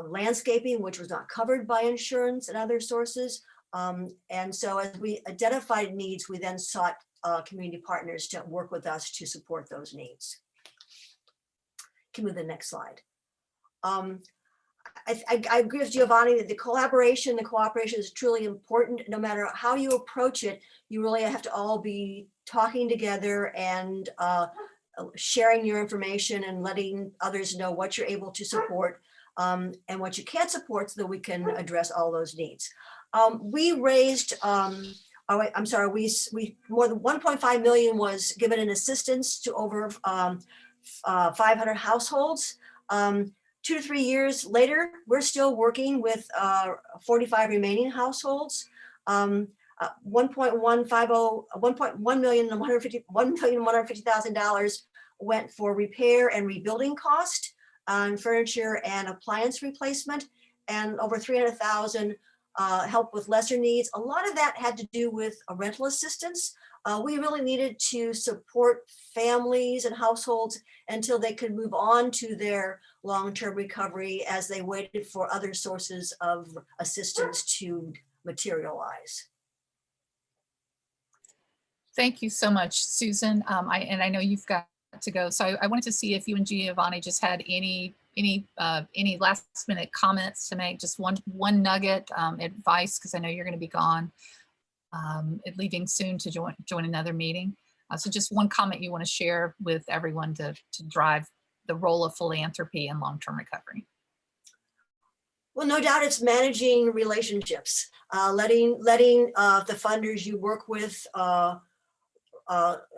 landscaping, which was not covered by insurance and other sources. And so as we identified needs, we then sought community partners to work with us to support those needs. Can we move to the next slide? I agree with Giovanni that the collaboration, the cooperation is truly important. No matter how you approach it, you really have to all be talking together and sharing your information and letting others know what you're able to support and what you can't support, so that we can address all those needs. We raised, more than 1.5 million was given in assistance to over 500 households. 2 to 3 years later, we're still working with 45 remaining households. $1,150,000 went for repair and rebuilding cost on furniture and appliance replacement, and over 300,000 help with lesser needs. A lot of that had to do with a rental assistance. We really needed to support families and households until they could move on to their long-term recovery as they waited for other sources of assistance to materialize. Thank you so much, Susan. I know you've got to go, so I wanted to see if you and Giovanni just had any last minute comments to make, just one nugget, advice, because I know you're going to be gone, leaving soon to join another meeting. So just one comment you want to share with everyone to drive the role of philanthropy in long-term recovery. Well, no doubt it's managing relationships, letting the funders you work with on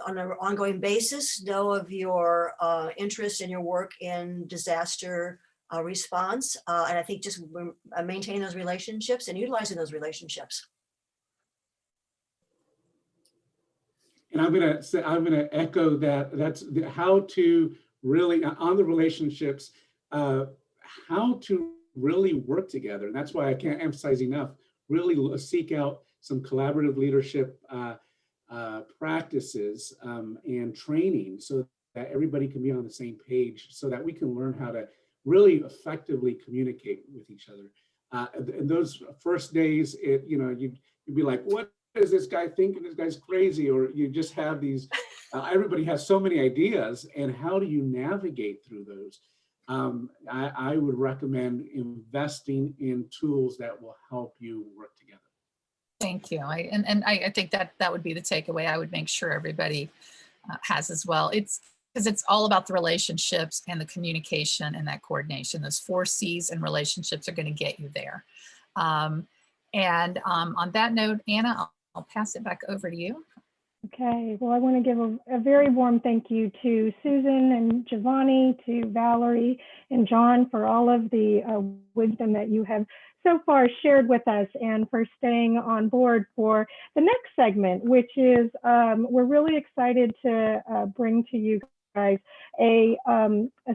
an ongoing basis know of your interest in your work in disaster response. And I think just maintaining those relationships and utilizing those relationships. And I'm gonna echo that. That's how to really on the relationships, how to really work together. And that's why I can't emphasize enough, really seek out some collaborative leadership practices and training so that everybody can be on the same page, so that we can learn how to really effectively communicate with each other. And those first days, you'd be like, what is this guy thinking? This guy's crazy. Or you just have these, everybody has so many ideas, and how do you navigate through those? I would recommend investing in tools that will help you work together. Thank you. I think that would be the takeaway I would make sure everybody has as well. It's because it's all about the relationships and the communication and that coordination. Those 4 C's and relationships are going to get you there. On that note, Anna, I'll pass it back over to you. Okay, well, I want to give a very warm thank you to Susan and Giovanni, to Valerie and John for all of the wisdom that you have so far shared with us, and for staying on board for the next segment, which is we're really excited to bring to you guys a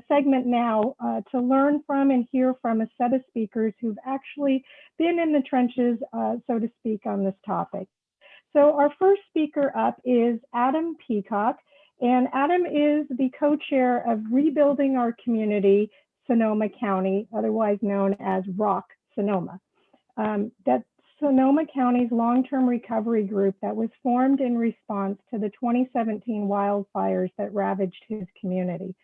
segment now to learn from and hear from a set of speakers who've actually been in the trenches, so to speak, on this topic. So our first speaker up is Adam Peacock, and Adam is the co-chair of Rebuilding Our Community, Sonoma County, otherwise known as ROC Sonoma. That's Sonoma County's long-term recovery group that was formed in response to the 2017 wildfires that ravaged his community.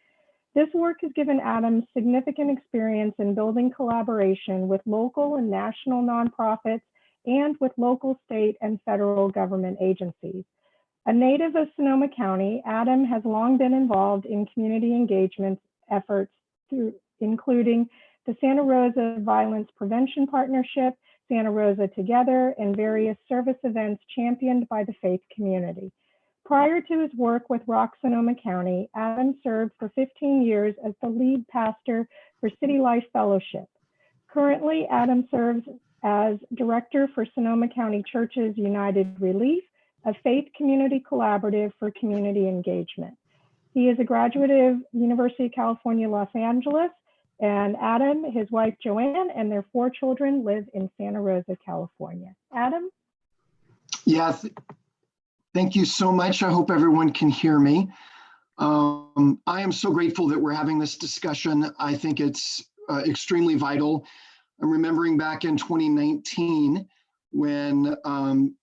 This work has given Adam significant experience in building collaboration with local and national nonprofits and with local, state, and federal government agencies. A native of Sonoma County, Adam has long been involved in community engagement efforts including the Santa Rosa Violence Prevention Partnership, Santa Rosa Together, and various service events championed by the faith community. Prior to his work with ROC Sonoma County, Adam served for 15 years as the lead pastor for City Life Fellowship. Currently, Adam serves as director for Sonoma County Churches United Relief, a faith community collaborative for community engagement. He is a graduate of University of California, Los Angeles, and Adam, his wife Joanne, and their 4 children live in Santa Rosa, California. Adam? Yeah, thank you so much. I hope everyone can hear me. I am so grateful that we're having this discussion. I think it's extremely vital. I'm remembering back in 2019 when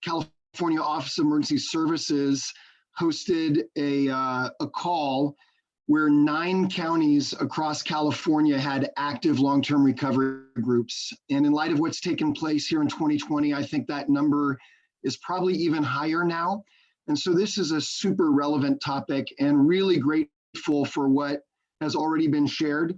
California Office of Emergency Services hosted a call where 9 counties across California had active long-term recovery groups. And in light of what's taken place here in 2020, I think that number is probably even higher now. And so this is a super relevant topic, and really grateful for what has already been shared.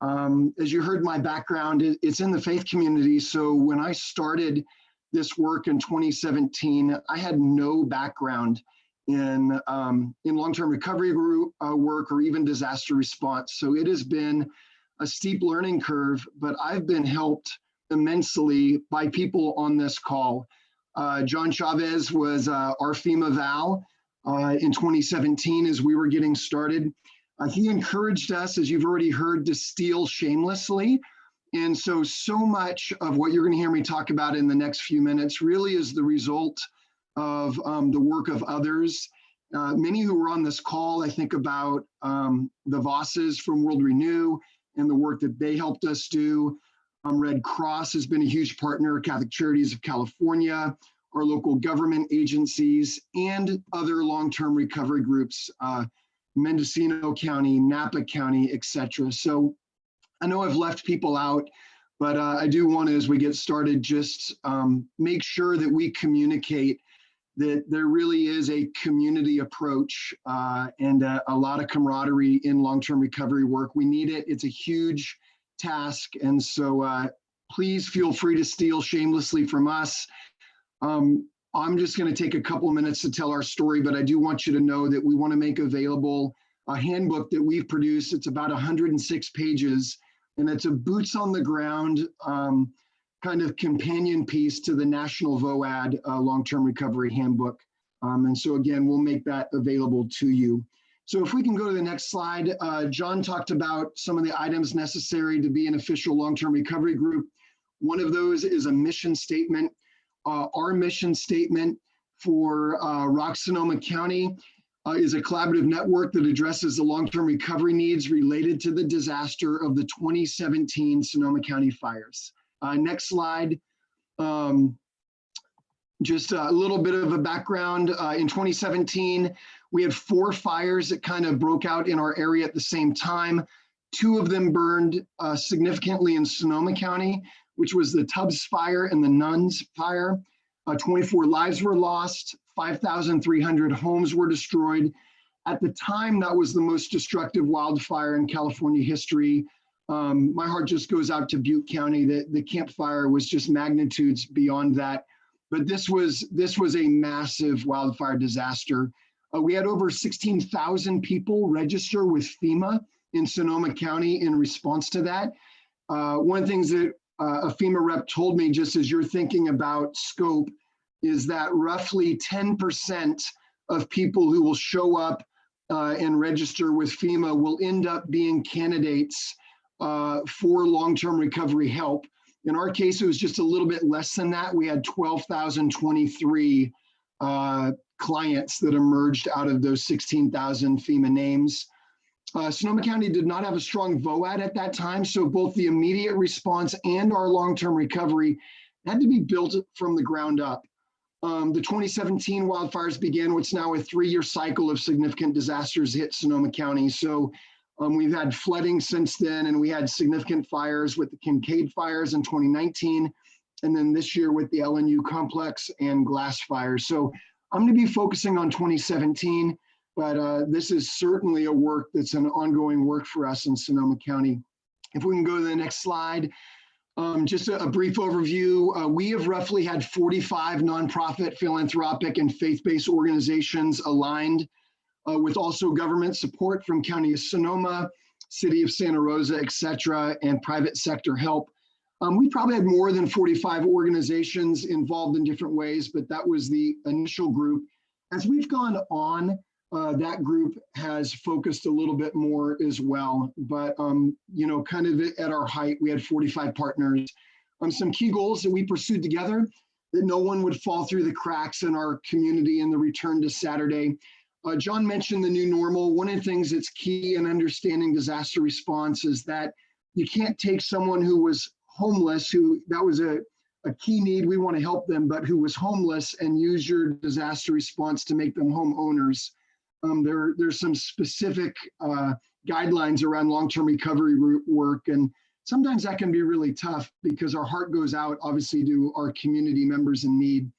As you heard my background, it's in the faith community. So when I started this work in 2017, I had no background in long-term recovery group work or even disaster response. So it has been a steep learning curve, but I've been helped immensely by people on this call. John Chavez was our FEMA Val in 2017 as we were getting started. He encouraged us, as you've already heard, to steal shamelessly. And so much of what you're going to hear me talk about in the next few minutes really is the result of the work of others. Many who were on this call, I think about the Vosses from World Renew and the work that they helped us do. Red Cross has been a huge partner, Catholic Charities of California, our local government agencies, and other long-term recovery groups, Mendocino County, Napa County, etc. So I know I've left people out, but I do want to, as we get started, just make sure that we communicate that there really is a community approach and a lot of camaraderie in long-term recovery work. We need it. It's a huge task. And so please feel free to steal shamelessly from us. I'm just going to take a couple of minutes to tell our story, but I do want you to know that we want to make available a handbook that we've produced. It's about 106 pages, and it's a boots on the ground kind of companion piece to the National Voad long-term recovery handbook. And so again, we'll make that available to you. So if we can go to the next slide, John talked about some of the items necessary to be an official long-term recovery group. One of those is a mission statement. Our mission statement for Sonoma County is a collaborative network that addresses the long-term recovery needs related to the disaster of the 2017 Sonoma County fires. Next slide. Just a little bit of a background. In 2017, we had 4 fires that kind of broke out in our area at the same time. 2 of them burned significantly in Sonoma County, which was the Tubbs fire and the Nuns fire. 24 lives were lost, 5,300 homes were destroyed. At the time, that was the most destructive wildfire in California history. My heart just goes out to Butte County. The Camp Fire was just magnitudes beyond that. But this was a massive wildfire disaster. We had over 16,000 people register with FEMA in Sonoma County in response to that. One of the things that a FEMA rep told me, just as you're thinking about scope, is that roughly 10% of people who will show up and register with FEMA will end up being candidates for long-term recovery help. In our case, it was just a little bit less than that. We had 12,023 clients that emerged out of those 16,000 FEMA names. Sonoma County did not have a strong Voad at that time, so both the immediate response and our long-term recovery had to be built from the ground up. The 2017 wildfires began what's now a 3-year cycle of significant disasters hit Sonoma County. So we've had flooding since then, and we had significant fires with the Kincaid fires in 2019, and then this year with the LNU complex and glass fires. So I'm going to be focusing on 2017, but this is certainly a work that's an ongoing work for us in Sonoma County. If we can go to the next slide, just a brief overview. We have roughly had 45 nonprofit, philanthropic, and faith-based organizations aligned with also government support from County of Sonoma, City of Santa Rosa, et cetera, and private sector help. We probably had more than 45 organizations involved in different ways, but that was the initial group. As we've gone on, that group has focused a little bit more as well, but you know, kind of at our height, we had 45 partners. Some key goals that we pursued together, that no one would fall through the cracks in our community in the return to Saturday. John mentioned the new normal. One of the things that's key in understanding disaster response is that you can't take someone who was homeless, that was a key need, we want to help them, but who was homeless, and use your disaster response to make them homeowners. There's some specific guidelines around long-term recovery work, and sometimes that can be really tough because our heart goes out, obviously, to our community members in need.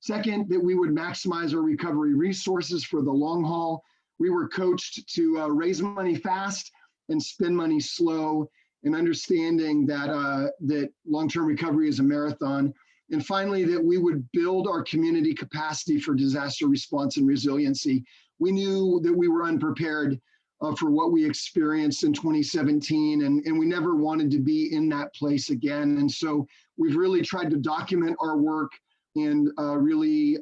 Second, that we would maximize our recovery resources for the long haul. We were coached to raise money fast and spend money slow, and understanding that, that long-term recovery is a marathon. And finally, that we would build our community capacity for disaster response and resiliency. We knew that we were unprepared for what we experienced in 2017, and we never wanted to be in that place again. And so we've really tried to document our work and really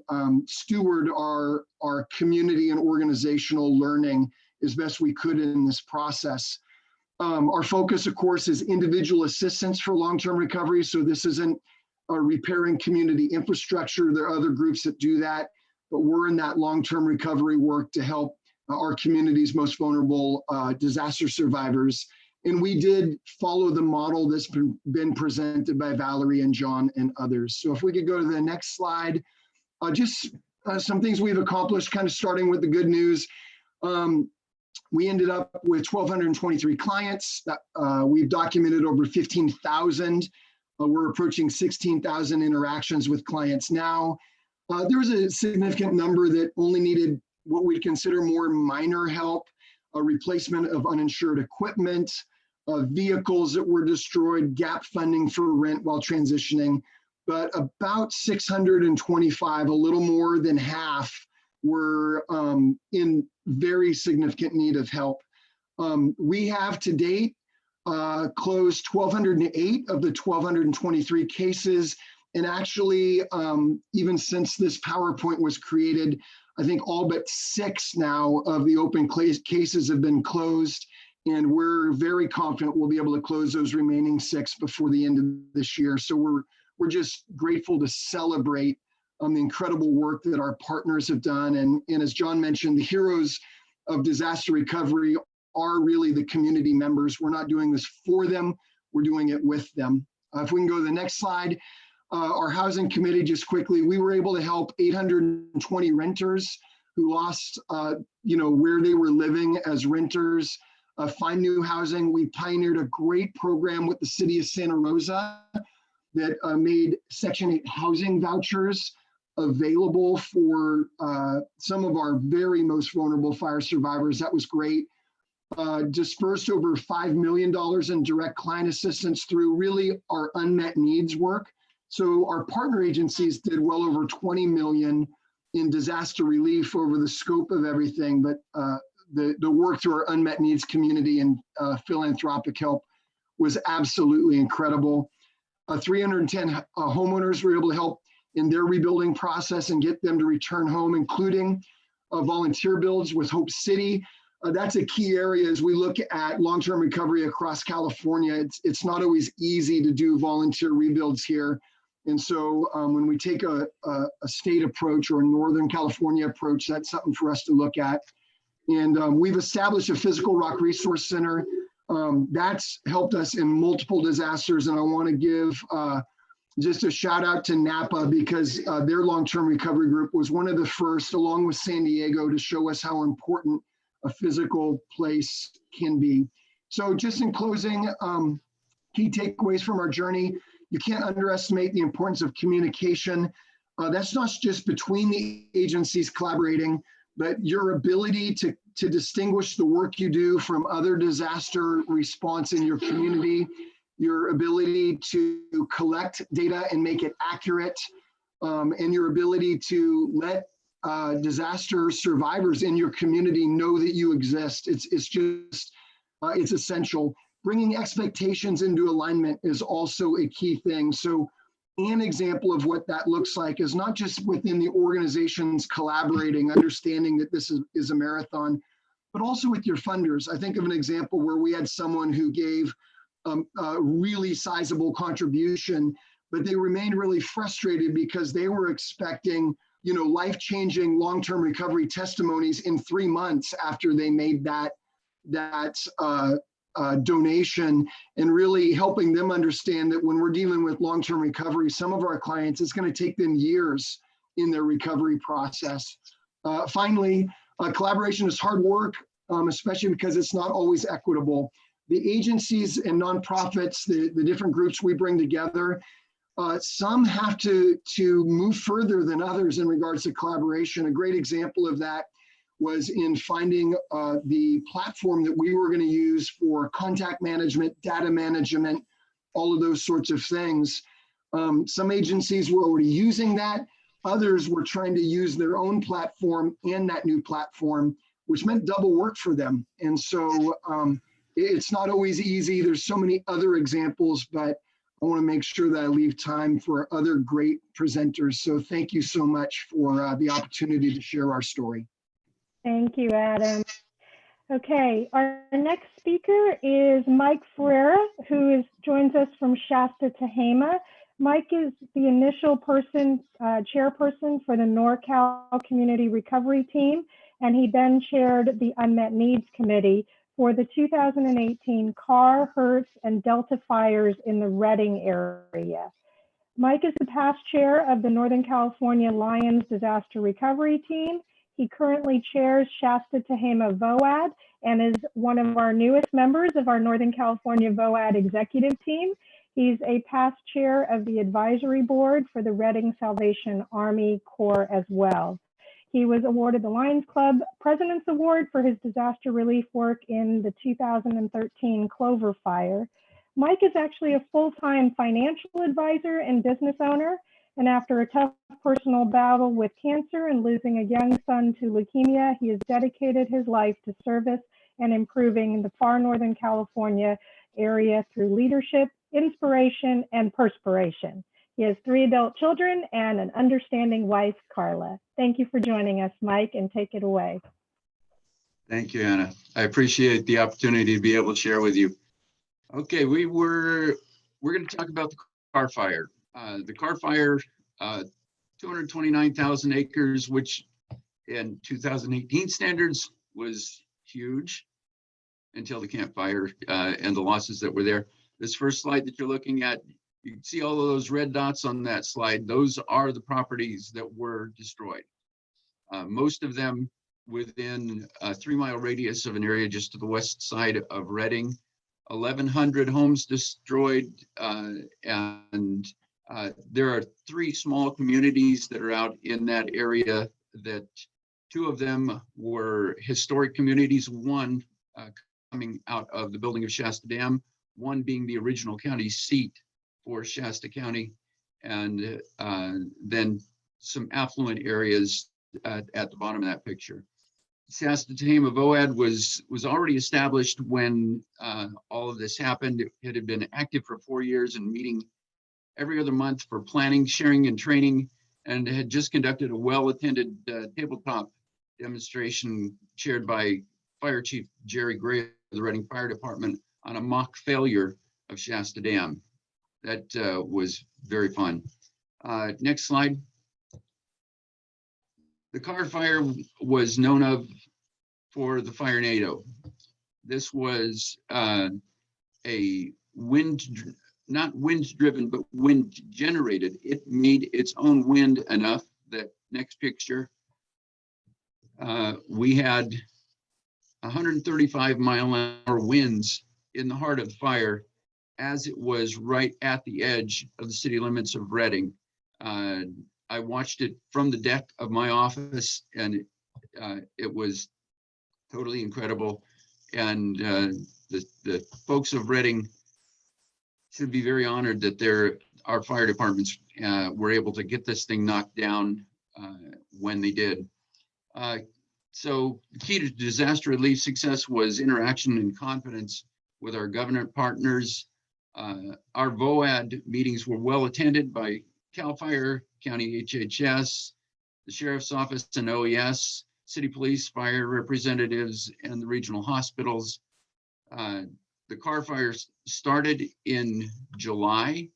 steward our community and organizational learning as best we could in this process. Our focus, of course, is individual assistance for long-term recovery. So this isn't repairing community infrastructure. There are other groups that do that, but we're in that long-term recovery work to help our community's most vulnerable disaster survivors. And we did follow the model that's been presented by Valerie and John and others. So if we could go to the next slide, just some things we've accomplished, kind of starting with the good news. We ended up with 1,223 clients. That we've documented over 15,000. We're approaching 16,000 interactions with clients now. There was a significant number that only needed what we'd consider more minor help, a replacement of uninsured equipment, vehicles that were destroyed, gap funding for rent while transitioning. But about 625, a little more than half, were in very significant need of help. We have to date closed 1,208 of the 1,223 cases And actually, even since this PowerPoint was created, I think all but 6 now of the open cases have been closed. And we're very confident we'll be able to close those remaining 6 before the end of this year. So we're just grateful to celebrate the incredible work that our partners have done. And as John mentioned, the heroes of disaster recovery are really the community members. We're not doing this for them, we're doing it with them. If we can go to the next slide, our housing committee, just quickly, we were able to help 820 renters who lost, where they were living as renters, find new housing. We pioneered a great program with the city of Santa Rosa that made Section 8 housing vouchers available for some of our very most vulnerable fire survivors. That was great. Dispersed over $5 million in direct client assistance through really our unmet needs work. So our partner agencies did well over 20 million in disaster relief over the scope of everything, but the work through our unmet needs community and philanthropic help was absolutely incredible. 310 homeowners were able to help in their rebuilding process and get them to return home, including volunteer builds with Hope City. That's a key area as we look at long-term recovery across California. It's not always easy to do volunteer rebuilds here. And so when we take a state approach or a Northern California approach, that's something for us to look at. And we've established a physical rock resource center that's helped us in multiple disasters. And I want to give just a shout out to Napa because their long-term recovery group was one of the first, along with San Diego, to show us how important a physical place can be. So just in closing, key takeaways from our journey: you can't underestimate the importance of communication. That's not just between the agencies collaborating, but your ability to distinguish the work you do from other disaster response in your community, your ability to collect data and make it accurate, and your ability to let disaster survivors in your community know that you exist. It's essential. Bringing expectations into alignment is also a key thing. So an example of what that looks like is not just within the organizations collaborating, understanding that this is a marathon, but also with your funders. I think of an example where we had someone who gave a really sizable contribution, but they remained really frustrated because they were expecting, life-changing long-term recovery testimonies in 3 months after they made that donation, and really helping them understand that when we're dealing with long-term recovery, some of our clients, it's going to take them years in their recovery process. Finally, collaboration is hard work, especially because it's not always equitable. The agencies and nonprofits, the different groups we bring together, some have to move further than others in regards to collaboration. A great example of that was in finding the platform that we were going to use for contact management, data management, all of those sorts of things. Some agencies were already using that. Others were trying to use their own platform and that new platform, which meant double work for them. And so it's not always easy. There's so many other examples, but I want to make sure that I leave time for other great presenters. So thank you so much for the opportunity to share our story. Thank you, Adam. Okay, our next speaker is Mike Ferreira, who joins us from Shasta, Tehama. Mike is the initial chairperson for the NorCal Community Recovery Team, and he then chaired the Unmet Needs Committee for the 2018 Carr, Hertz, and Delta fires in the Redding area. Mike is the past chair of the Northern California Lions Disaster Recovery Team. He currently chairs Shasta Tehama Voad and is one of our newest members of our Northern California Voad executive team. He's a past chair of the advisory board for the Redding Salvation Army Corps as well. He was awarded the Lions Club President's Award for his disaster relief work in the 2013 Clover Fire. Mike is actually a full-time financial advisor and business owner. And after a tough personal battle with cancer and losing a young son to leukemia, he has dedicated his life to service and improving the far Northern California area through leadership, inspiration, and perspiration. He has 3 adult children and an understanding wife, Carla. Thank you for joining us, Mike, and take it away. Thank you, Anna. I appreciate the opportunity to be able to share with you. Okay, we're going to talk about the car fire. The car fire, 229,000 acres, which in 2018 standards was huge until the Camp Fire and the losses that were there. This first slide that you're looking at, you can see all of those red dots on that slide. Those are the properties that were destroyed. Most of them within a 3-mile radius of an area just to the west side of Reading. 1,100 homes destroyed, and there are 3 small communities that are out in that area. That 2 of them were historic communities, one coming out of the building of Shasta Dam, one being the original county seat for Shasta County, and then some affluent areas at the bottom of that picture. Shasta Tama Voad was already established when all of this happened. It had been active for 4 years and meeting every other month for planning, sharing, and training, and had just conducted a well-attended tabletop demonstration chaired by Fire Chief Jerry Gray of the Reading Fire Department on a mock failure of Shasta Dam. That was very fun. Next slide. The car fire was known of for the Firenado. This was a not wind-driven, but wind-generated. It made its own wind enough that next picture, we had 135-mile-an-hour winds in the heart of the fire as it was right at the edge of the city limits of Reading. I watched it from the deck of my office, and it was totally incredible. And the folks of Reading should be very honored that our fire departments were able to get this thing knocked down when they did. So the key to disaster relief success was interaction and confidence with our government partners. Our Voad meetings were well attended by CAL FIRE, County HHS, the Sheriff's Office and OES, City Police, fire representatives, and the regional hospitals. The car fire started in July.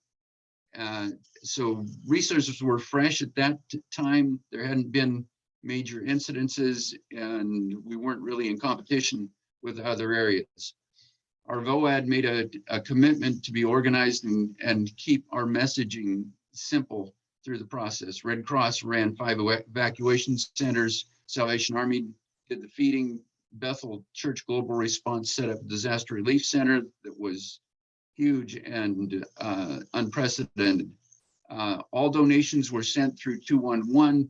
So resources were fresh at that time. There hadn't been major incidences, and we weren't really in competition with other areas. Our Voad made a commitment to be organized and keep our messaging simple through the process. Red Cross ran 5 evacuation centers. Salvation Army did the feeding. Bethel Church Global Response set up a disaster relief center that was huge and unprecedented. All donations were sent through 211,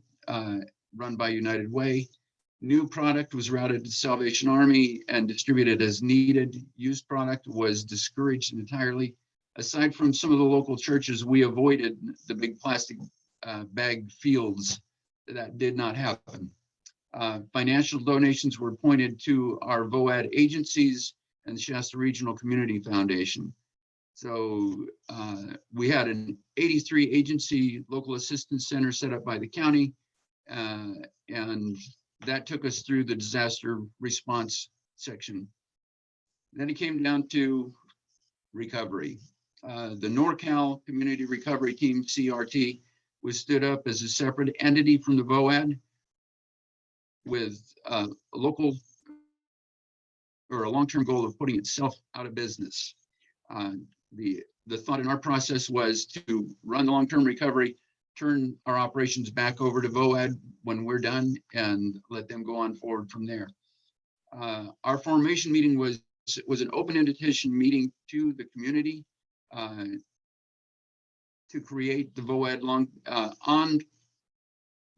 run by United Way. New product was routed to Salvation Army and distributed as needed. Used product was discouraged entirely. Aside from some of the local churches, we avoided the big plastic bag fields. That did not happen. Financial donations were pointed to our Voad agencies and the Shasta Regional Community Foundation. So we had an 83 agency local assistance center set up by the county, and that took us through the disaster response section. Then it came down to recovery. The NorCal Community Recovery Team, CRT, was stood up as a separate entity from the Voad with a local or a long-term goal of putting itself out of business. The thought in our process was to run the long-term recovery, turn our operations back over to Voad when we're done, and let them go on forward from there. Our formation meeting was an open invitation meeting to the community to create the Voad on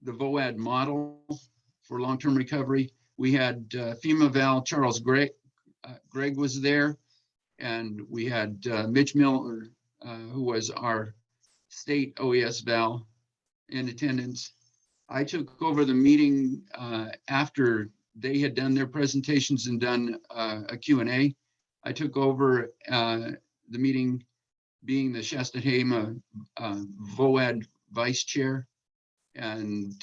the Voad model for long-term recovery. We had FEMA Val Charles Gregg was there, and we had Mitch Miller, who was our state OES Val, in attendance. I took over the meeting after they had done their presentations and done a Q&A. I took over the meeting being the Shasta-Hama Voad vice chair, and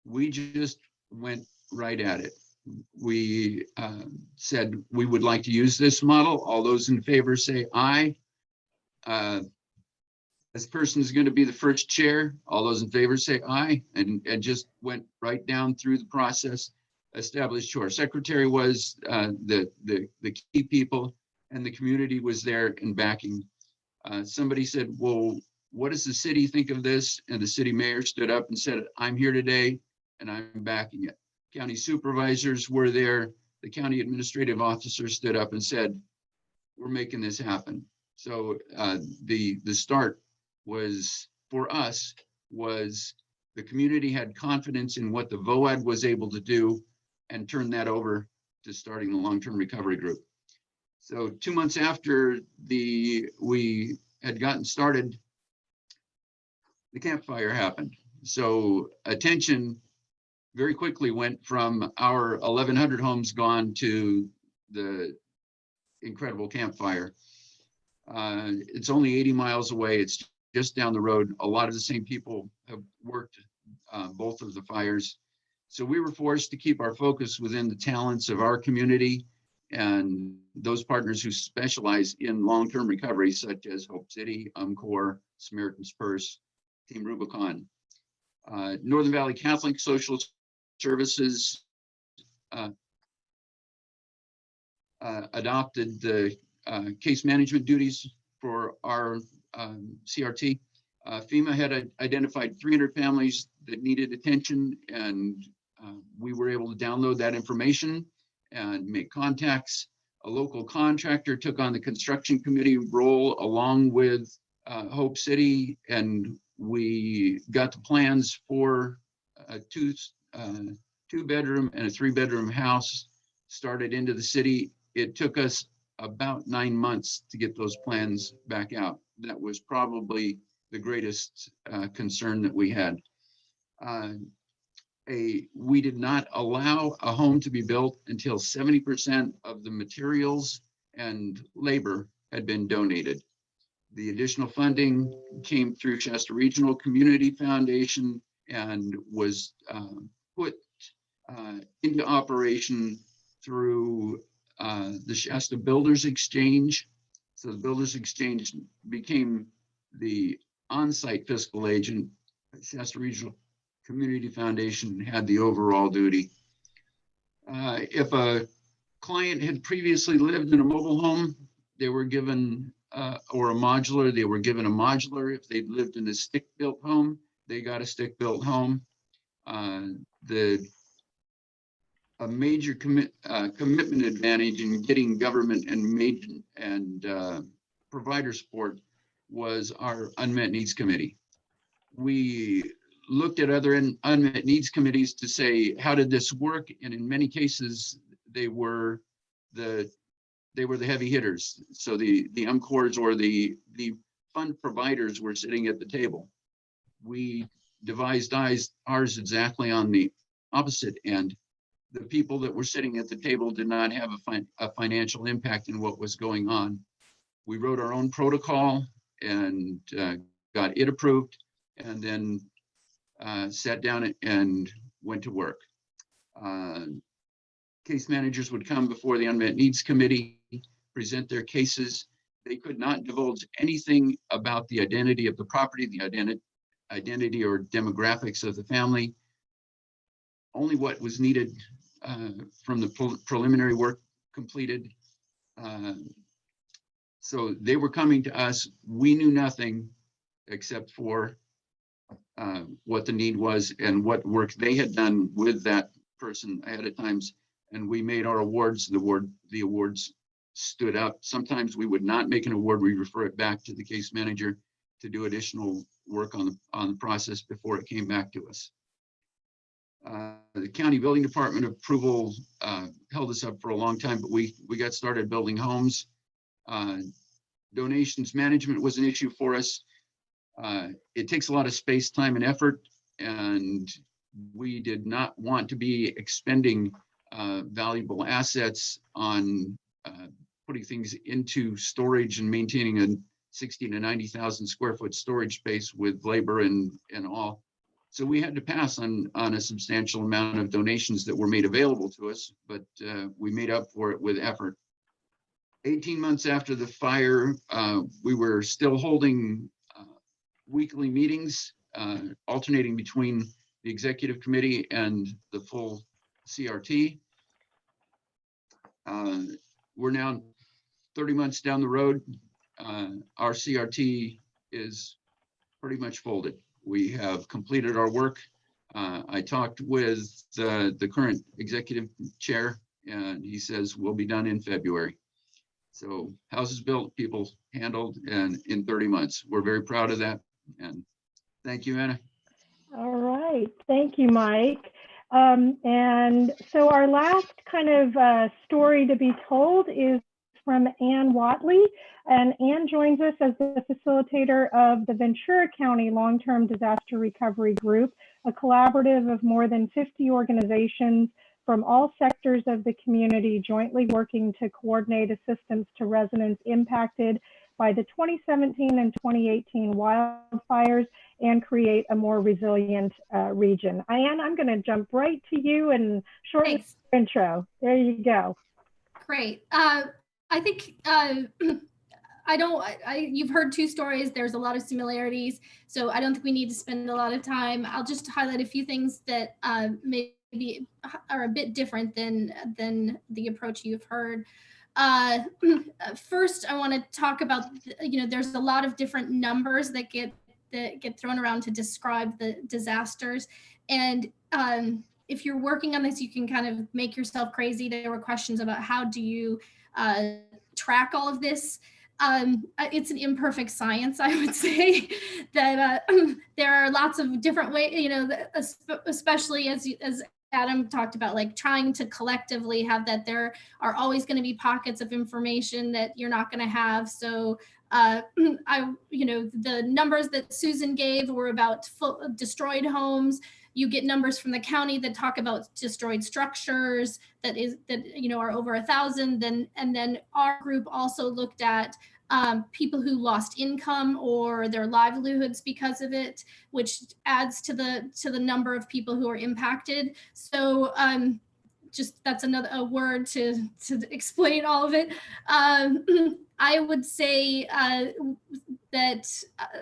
we just went right at it. We said we would like to use this model. All those in favor say aye. This person is going to be the first chair. All those in favor say aye, and just went right down through the process. Established who our secretary was, the key people, and the community was there and backing. Somebody said, well, what does the city think of this? And the city mayor stood up and said, I'm here today and I'm backing it. County supervisors were there. The county administrative officer stood up and said, we're making this happen. So the start was, for us, was the community had confidence in what the Voad was able to do and turned that over to starting the long-term recovery group. So 2 months after we had gotten started, the campfire happened. So attention very quickly went from our 1,100 homes gone to the incredible campfire. It's only 80 miles away. It's just down the road. A lot of the same people have worked both of the fires. So we were forced to keep our focus within the talents of our community and those partners who specialize in long-term recovery, such as Hope City, UMCOR, Samaritan's Purse, Team Rubicon. Northern Valley Catholic Social Services adopted the case management duties for our CRT. FEMA had identified 300 families that needed attention, and we were able to download that information and make contacts. A local contractor took on the construction committee role along with Hope City, and we got the plans for a two-bedroom and a three-bedroom house started into the city. It took us about 9 months to get those plans back out. That was probably the greatest concern that we had. We did not allow a home to be built until 70% of the materials and labor had been donated. The additional funding came through Shasta Regional Community Foundation and was put into operation through the Shasta Builders Exchange. So the Builders Exchange became the on-site fiscal agent. Shasta Regional Community Foundation had the overall duty. If a client had previously lived in a mobile home, they were given, or a modular, they were given a modular. If they'd lived in a stick-built home, they got a stick-built home. A major commitment advantage in getting government and provider support was our Unmet Needs Committee. We looked at other unmet needs committees to say, how did this work? And in many cases, they were the heavy hitters. So the UMCORs or the fund providers were sitting at the table. We devised ours exactly on the opposite end. The people that were sitting at the table did not have a financial impact in what was going on. We wrote our own protocol and got it approved, and then sat down and went to work. Case managers would come before the Unmet Needs Committee, present their cases. They could not divulge anything about the identity of the property, the identity or demographics of the family, only what was needed from the preliminary work completed. So they were coming to us. We knew nothing except for what the need was and what work they had done with that person ahead of times. And we made our awards. The awards stood up. Sometimes we would not make an award. We refer it back to the case manager to do additional work on the process before it came back to us. The county building department approval held us up for a long time, but we got started building homes. Donations management was an issue for us. It takes a lot of space, time, and effort, and we did not want to be expending valuable assets on putting things into storage and maintaining a 60 to 90,000 square foot storage space with labor and all. So we had to pass on a substantial amount of donations that were made available to us, but we made up for it with effort. 18 months after the fire, we were still holding weekly meetings, alternating between the executive committee and the full CRT. We're now 30 months down the road. Our CRT is pretty much folded. We have completed our work. I talked with the current executive chair, and he says we'll be done in February. So houses built, people handled, and in 30 months. We're very proud of that. And thank you, Anna. All right, thank you, Mike. And so our last kind of story to be told is from Ann Watley. And Ann joins us as the facilitator of the Ventura County Long-Term Disaster Recovery Group, a collaborative of more than 50 organizations from all sectors of the community jointly working to coordinate assistance to residents impacted by the 2017 and 2018 wildfires and create a more resilient region. Ann, I'm going to jump right to you and shorten the intro. There you go. Great. I think you've heard two stories. There's a lot of similarities, so I don't think we need to spend a lot of time. I'll just highlight a few things that maybe are a bit different than the approach you've heard. First, I want to talk about, there's a lot of different numbers that get thrown around to describe the disasters. And if you're working on this, you can kind of make yourself crazy. There were questions about how do you track all of this. It's an imperfect science, I would say, that there are lots of different ways, especially as Adam talked about, like trying to collectively have that there are always going to be pockets of information that you're not going to have. So the numbers that Susan gave were about destroyed homes. You get numbers from the county that talk about destroyed structures that are over 1,000. And then our group also looked at people who lost income or their livelihoods because of it, which adds to the number of people who are impacted. So just that's a word to explain all of it. I would say that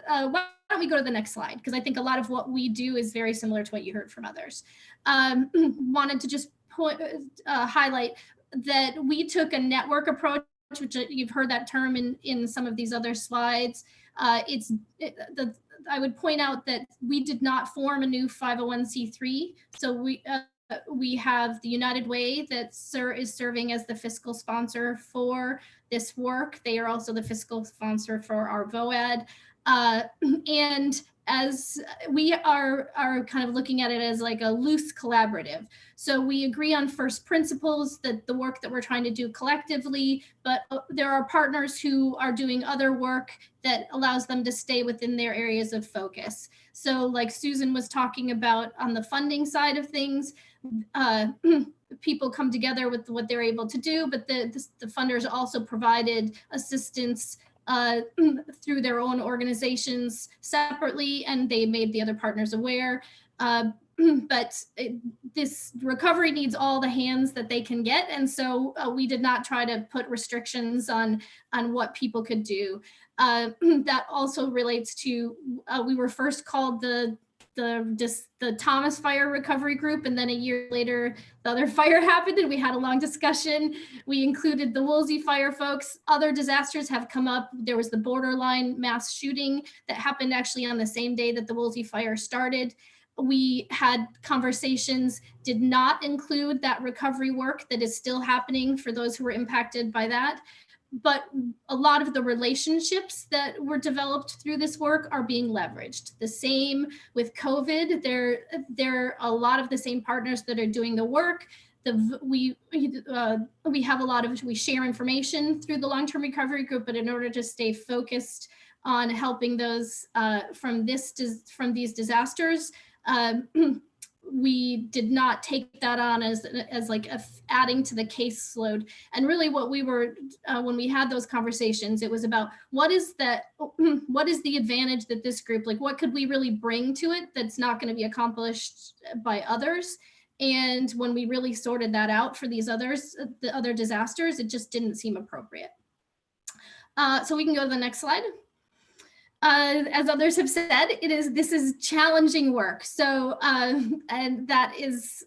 why don't we go to the next slide? Because I think a lot of what we do is very similar to what you heard from others. Wanted to just highlight that we took a network approach, which you've heard that term in some of these other slides. I would point out that we did not form a new 501c3. So we have the United Way that is serving as the fiscal sponsor for this work. They are also the fiscal sponsor for our Voad. And as we are kind of looking at it as like a loose collaborative. So we agree on first principles that the work that we're trying to do collectively, but there are partners who are doing other work that allows them to stay within their areas of focus. So like Susan was talking about on the funding side of things, people come together with what they're able to do, but the funders also provided assistance through their own organizations separately, and they made the other partners aware. But this recovery needs all the hands that they can get, and so we did not try to put restrictions on what people could do. That also relates to we were first called the Thomas Fire Recovery Group, and then a year later the other fire happened and we had a long discussion. We included the Woolsey fire folks. Other disasters have come up. There was the Borderline mass shooting that happened actually on the same day that the Woolsey fire started. We had conversations, did not include that recovery work that is still happening for those who were impacted by that. But a lot of the relationships that were developed through this work are being leveraged. The same with COVID. There are a lot of the same partners that are doing the work. We have a lot of, we share information through the long-term recovery group, but in order to stay focused on helping those from these disasters, we did not take that on as like adding to the caseload. And really what we were, when we had those conversations, it was about what is the advantage that this group, like what could we really bring to it that's not going to be accomplished by others? And when we really sorted that out for these others, the other disasters, it just didn't seem appropriate. So we can go to the next slide. As others have said, this is challenging work. So, and that is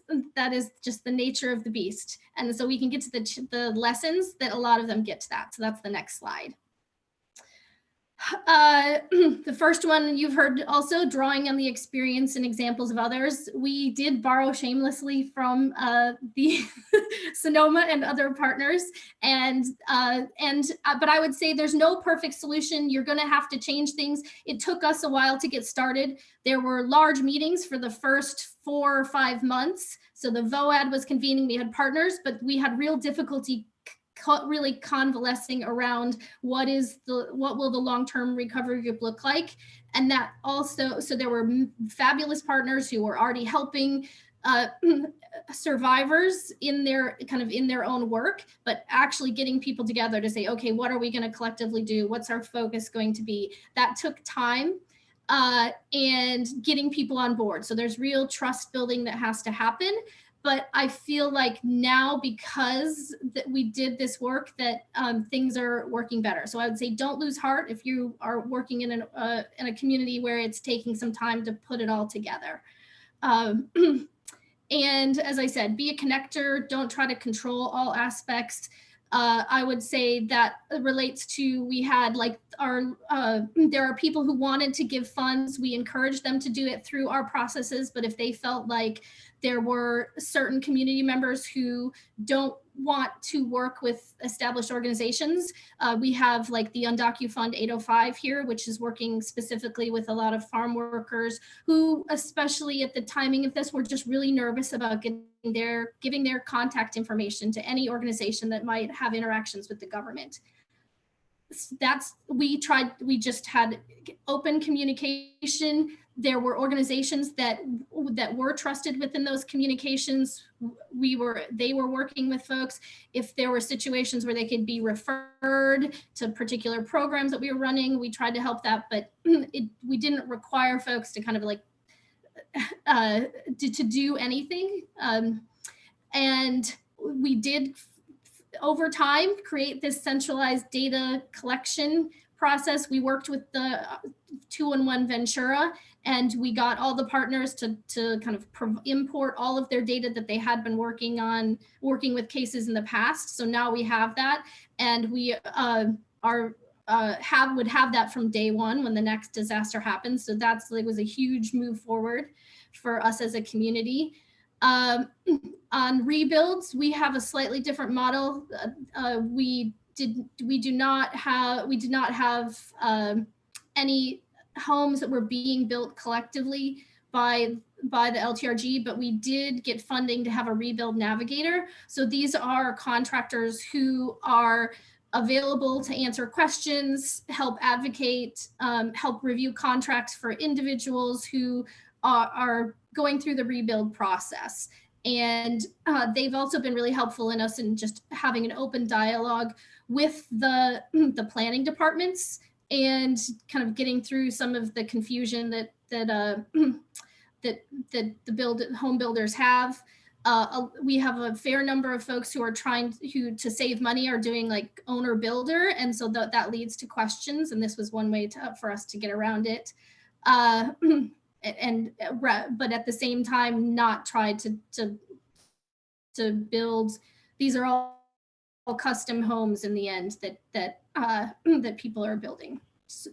just the nature of the beast. And so we can get to the lessons that a lot of them get to that. So that's the next slide. The first one you've heard also, drawing on the experience and examples of others. We did borrow shamelessly from the Sonoma and other partners, but I would say there's no perfect solution. You're going to have to change things. It took us a while to get started. There were large meetings for the first 4 or 5 months. So the Voad was convening. We had partners, but we had real difficulty really convalescing around what will the long-term recovery group look like. And that also, so there were fabulous partners who were already helping survivors in their own work, but actually getting people together to say, okay, what are we going to collectively do? What's our focus going to be? That took time and getting people on board. So there's real trust building that has to happen. But I feel like now, because that we did this work, that things are working better. So I would say don't lose heart if you are working in a community where it's taking some time to put it all together. And as I said, be a connector. Don't try to control all aspects. I would say that relates to, we had like there are people who wanted to give funds. We encouraged them to do it through our processes, but if they felt like there were certain community members who don't want to work with established organizations, we have like the Undocu Fund 805 here, which is working specifically with a lot of farm workers who, especially at the timing of this, were just really nervous about giving their contact information to any organization that might have interactions with the government. We just had open communication. There were organizations that were trusted within those communications. They were working with folks. If there were situations where they could be referred to particular programs that we were running, we tried to help that, but we didn't require folks to kind of like to do anything. And we did over time create this centralized data collection process. We worked with the 2-in-1 Ventura, and we got all the partners to kind of import all of their data that they had been working with cases in the past. So now we have that, and we would have that from day one when the next disaster happens. So it was a huge move forward for us as a community. On rebuilds, we have a slightly different model. We did not have any homes that were being built collectively by the LTRG, but we did get funding to have a rebuild navigator. So these are contractors who are available to answer questions, help advocate, help review contracts for individuals who are going through the rebuild process. And they've also been really helpful in us in just having an open dialogue with the planning departments and kind of getting through some of the confusion that the home builders have. We have a fair number of folks who are trying to save money are doing like owner builder, and so that leads to questions. And this was one way for us to get around it. But at the same time, not try to build. These are all custom homes in the end that people are building. So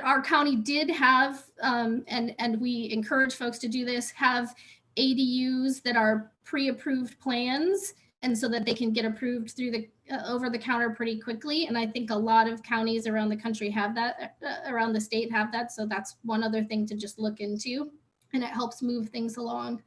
our county did have, and we encourage folks to do this, have ADUs that are pre-approved plans, and so that they can get approved through the over the counter pretty quickly. And I think a lot of counties around the country have that, around the state have that. So that's one other thing to just look into, and it helps move things along.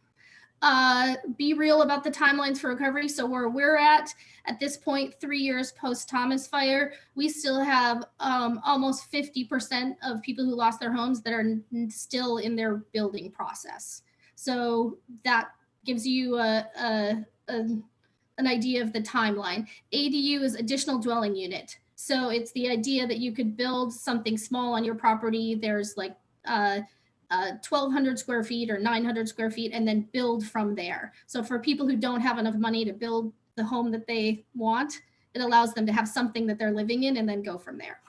Be real about the timelines for recovery. So where we're at this point, 3 years post Thomas fire, we still have almost 50% of people who lost their homes that are still in their building process. So that gives you an idea of the timeline. ADU is additional dwelling unit. So it's the idea that you could build something small on your property. There's like 1,200 square feet or 900 square feet, and then build from there. So for people who don't have enough money to build the home that they want, it allows them to have something that they're living in and then go from there.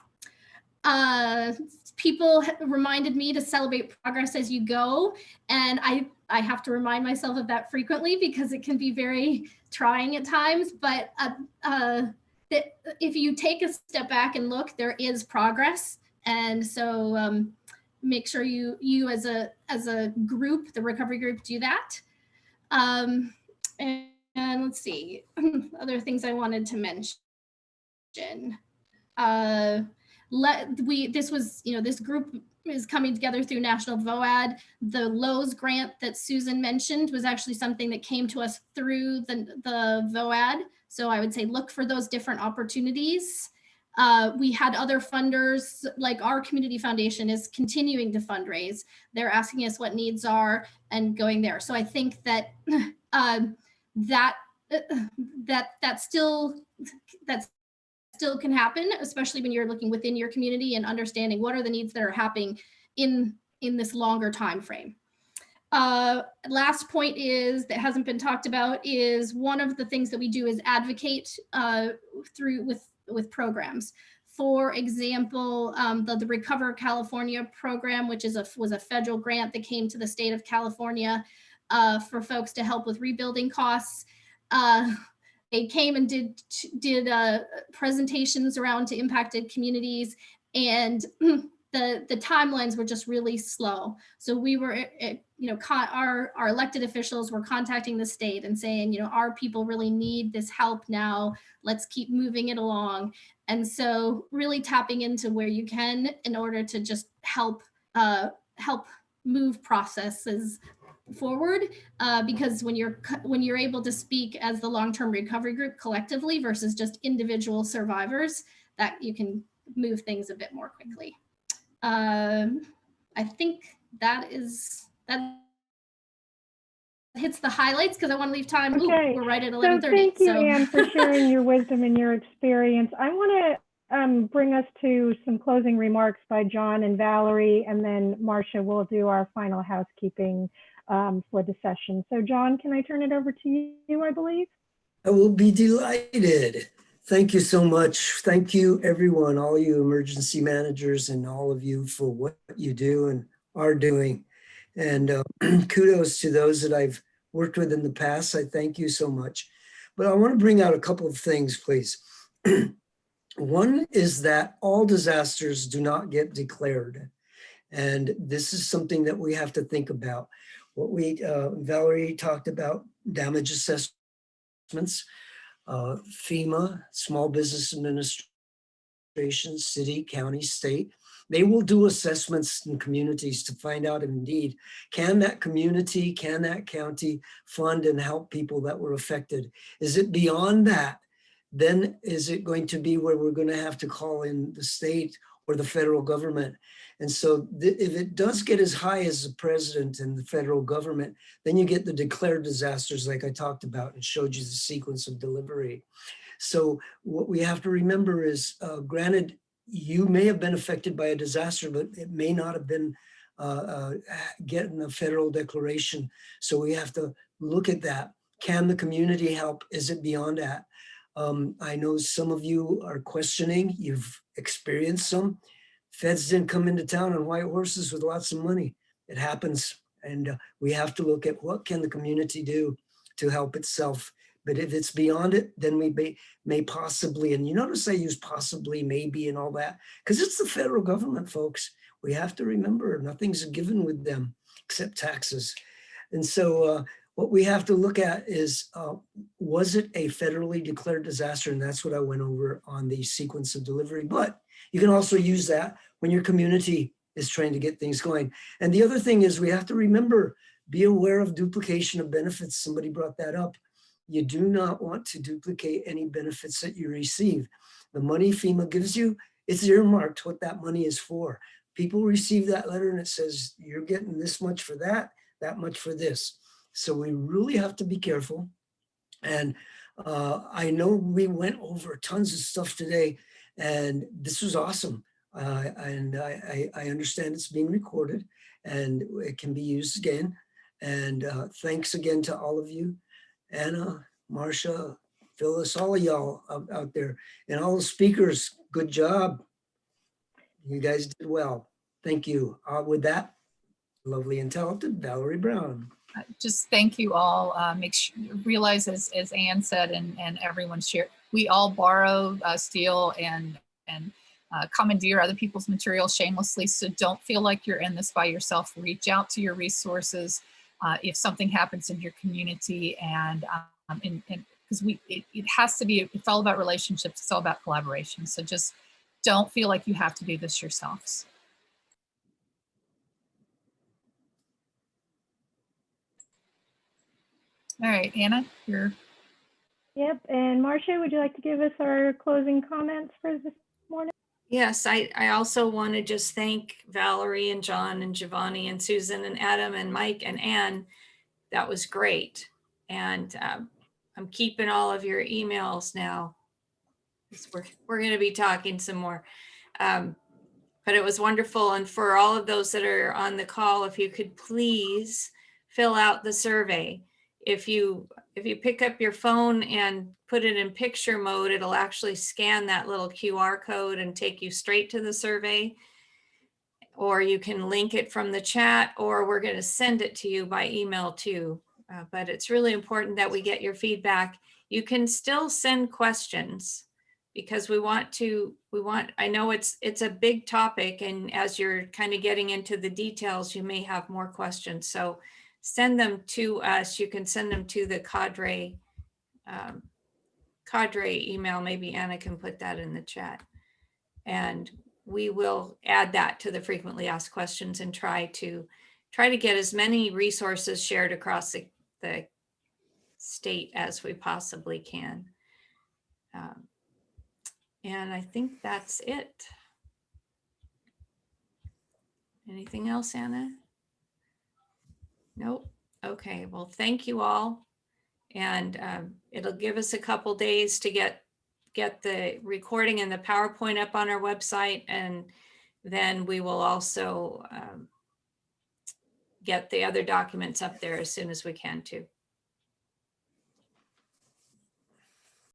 People reminded me to celebrate progress as you go. And I have to remind myself of that frequently because it can be very trying at times. But if you take a step back and look, there is progress. And so make sure you as a group, the recovery group, do that. And let's see, other things I wanted to mention. This group is coming together through National Voad. The Lowe's grant that Susan mentioned was actually something that came to us through the Voad. So I would say look for those different opportunities. We had other funders, like our community foundation is continuing to fundraise. They're asking us what needs are and going there. So I think that that still can happen, especially when you're looking within your community and understanding what are the needs that are happening in this longer time frame. Last point is that hasn't been talked about is one of the things that we do is advocate with programs. For example, the Recover California program, which was a federal grant that came to the state of California for folks to help with rebuilding costs. They came and did presentations around to impacted communities, and the timelines were just really slow. So we were, our elected officials were contacting the state and saying, our people really need this help now. Let's keep moving it along. And so really tapping into where you can in order to just help move processes forward, because when you're able to speak as the long-term recovery group collectively versus just individual survivors, that you can move things a bit more quickly. I think that hits the highlights because I want to leave time. Okay. Ooh, we're right at 11:30. So thank you, Anne, for sharing your wisdom and your experience. I want to bring us to some closing remarks by John and Valerie, and then Marcia will do our final housekeeping for the session. So John, can I turn it over to you, I believe? I will be delighted. Thank you so much. Thank you, everyone, all you emergency managers and all of you for what you do and are doing. And kudos to those that I've worked with in the past. I thank you so much. But I want to bring out a couple of things, please. One is that all disasters do not get declared. And this is something that we have to think about. What Valerie talked about, damage assessments, FEMA, Small Business Administration, city, county, state, they will do assessments in communities to find out indeed, can that community, can that county fund and help people that were affected? Is it beyond that? Then is it going to be where we're going to have to call in the state or the federal government? And so if it does get as high as the president and the federal government, then you get the declared disasters like I talked about and showed you the sequence of delivery. So what we have to remember is, granted, you may have been affected by a disaster, but it may not have been getting a federal declaration. So we have to look at that. Can the community help? Is it beyond that? I know some of you are questioning, you've experienced some. Feds didn't come into town on white horses with lots of money. It happens. And we have to look at what can the community do to help itself. But if it's beyond it, then we may possibly, and you notice I use possibly, maybe, and all that, because it's the federal government, folks. We have to remember nothing's a given with them except taxes. And so what we have to look at is, was it a federally declared disaster? And that's what I went over on the sequence of delivery. But you can also use that when your community is trying to get things going. And the other thing is we have to remember, be aware of duplication of benefits. Somebody brought that up. You do not want to duplicate any benefits that you receive. The money FEMA gives you, it's earmarked what that money is for. People receive that letter and it says, you're getting this much for that. that much for this. So we really have to be careful. And I know we went over tons of stuff today, and this was awesome. And I understand it's being recorded and it can be used again. And thanks again to all of you, Anna, Marcia, Phyllis, all of y'all out there, and all the speakers. Good job. You guys did well. Thank you. With that, lovely and talented Valerie Brown. Just thank you all. Realize, as Ann said, and everyone shared, we all borrow, steal, and commandeer other people's material shamelessly. So don't feel like you're in this by yourself. Reach out to your resources if something happens in your community, and because it has to be. It's all about relationships. It's all about collaboration. So just don't feel like you have to do this yourselves. All right, Anna, you're. Yep, and Marcia, would you like to give us our closing comments for this morning? Yes, I also want to just thank Valerie and John and Giovanni and Susan and Adam and Mike and Ann. That was great. And I'm keeping all of your emails now. We're going to be talking some more. But it was wonderful. And for all of those that are on the call, if you could please fill out the survey. If you pick up your phone and put it in picture mode, it'll actually scan that little QR code and take you straight to the survey. Or you can link it from the chat, or we're going to send it to you by email too. But it's really important that we get your feedback. You can still send questions because I know it's a big topic, and as you're kind of getting into the details, you may have more questions. So send them to us. You can send them to the CADRE email. Maybe Anna can put that in the chat. And we will add that to the frequently asked questions and try to get as many resources shared across the state as we possibly can. And I think that's it. Anything else, Anna? Nope. Okay, well, thank you all. And it'll give us a couple days to get the recording and the PowerPoint up on our website. And then we will also get the other documents up there as soon as we can too.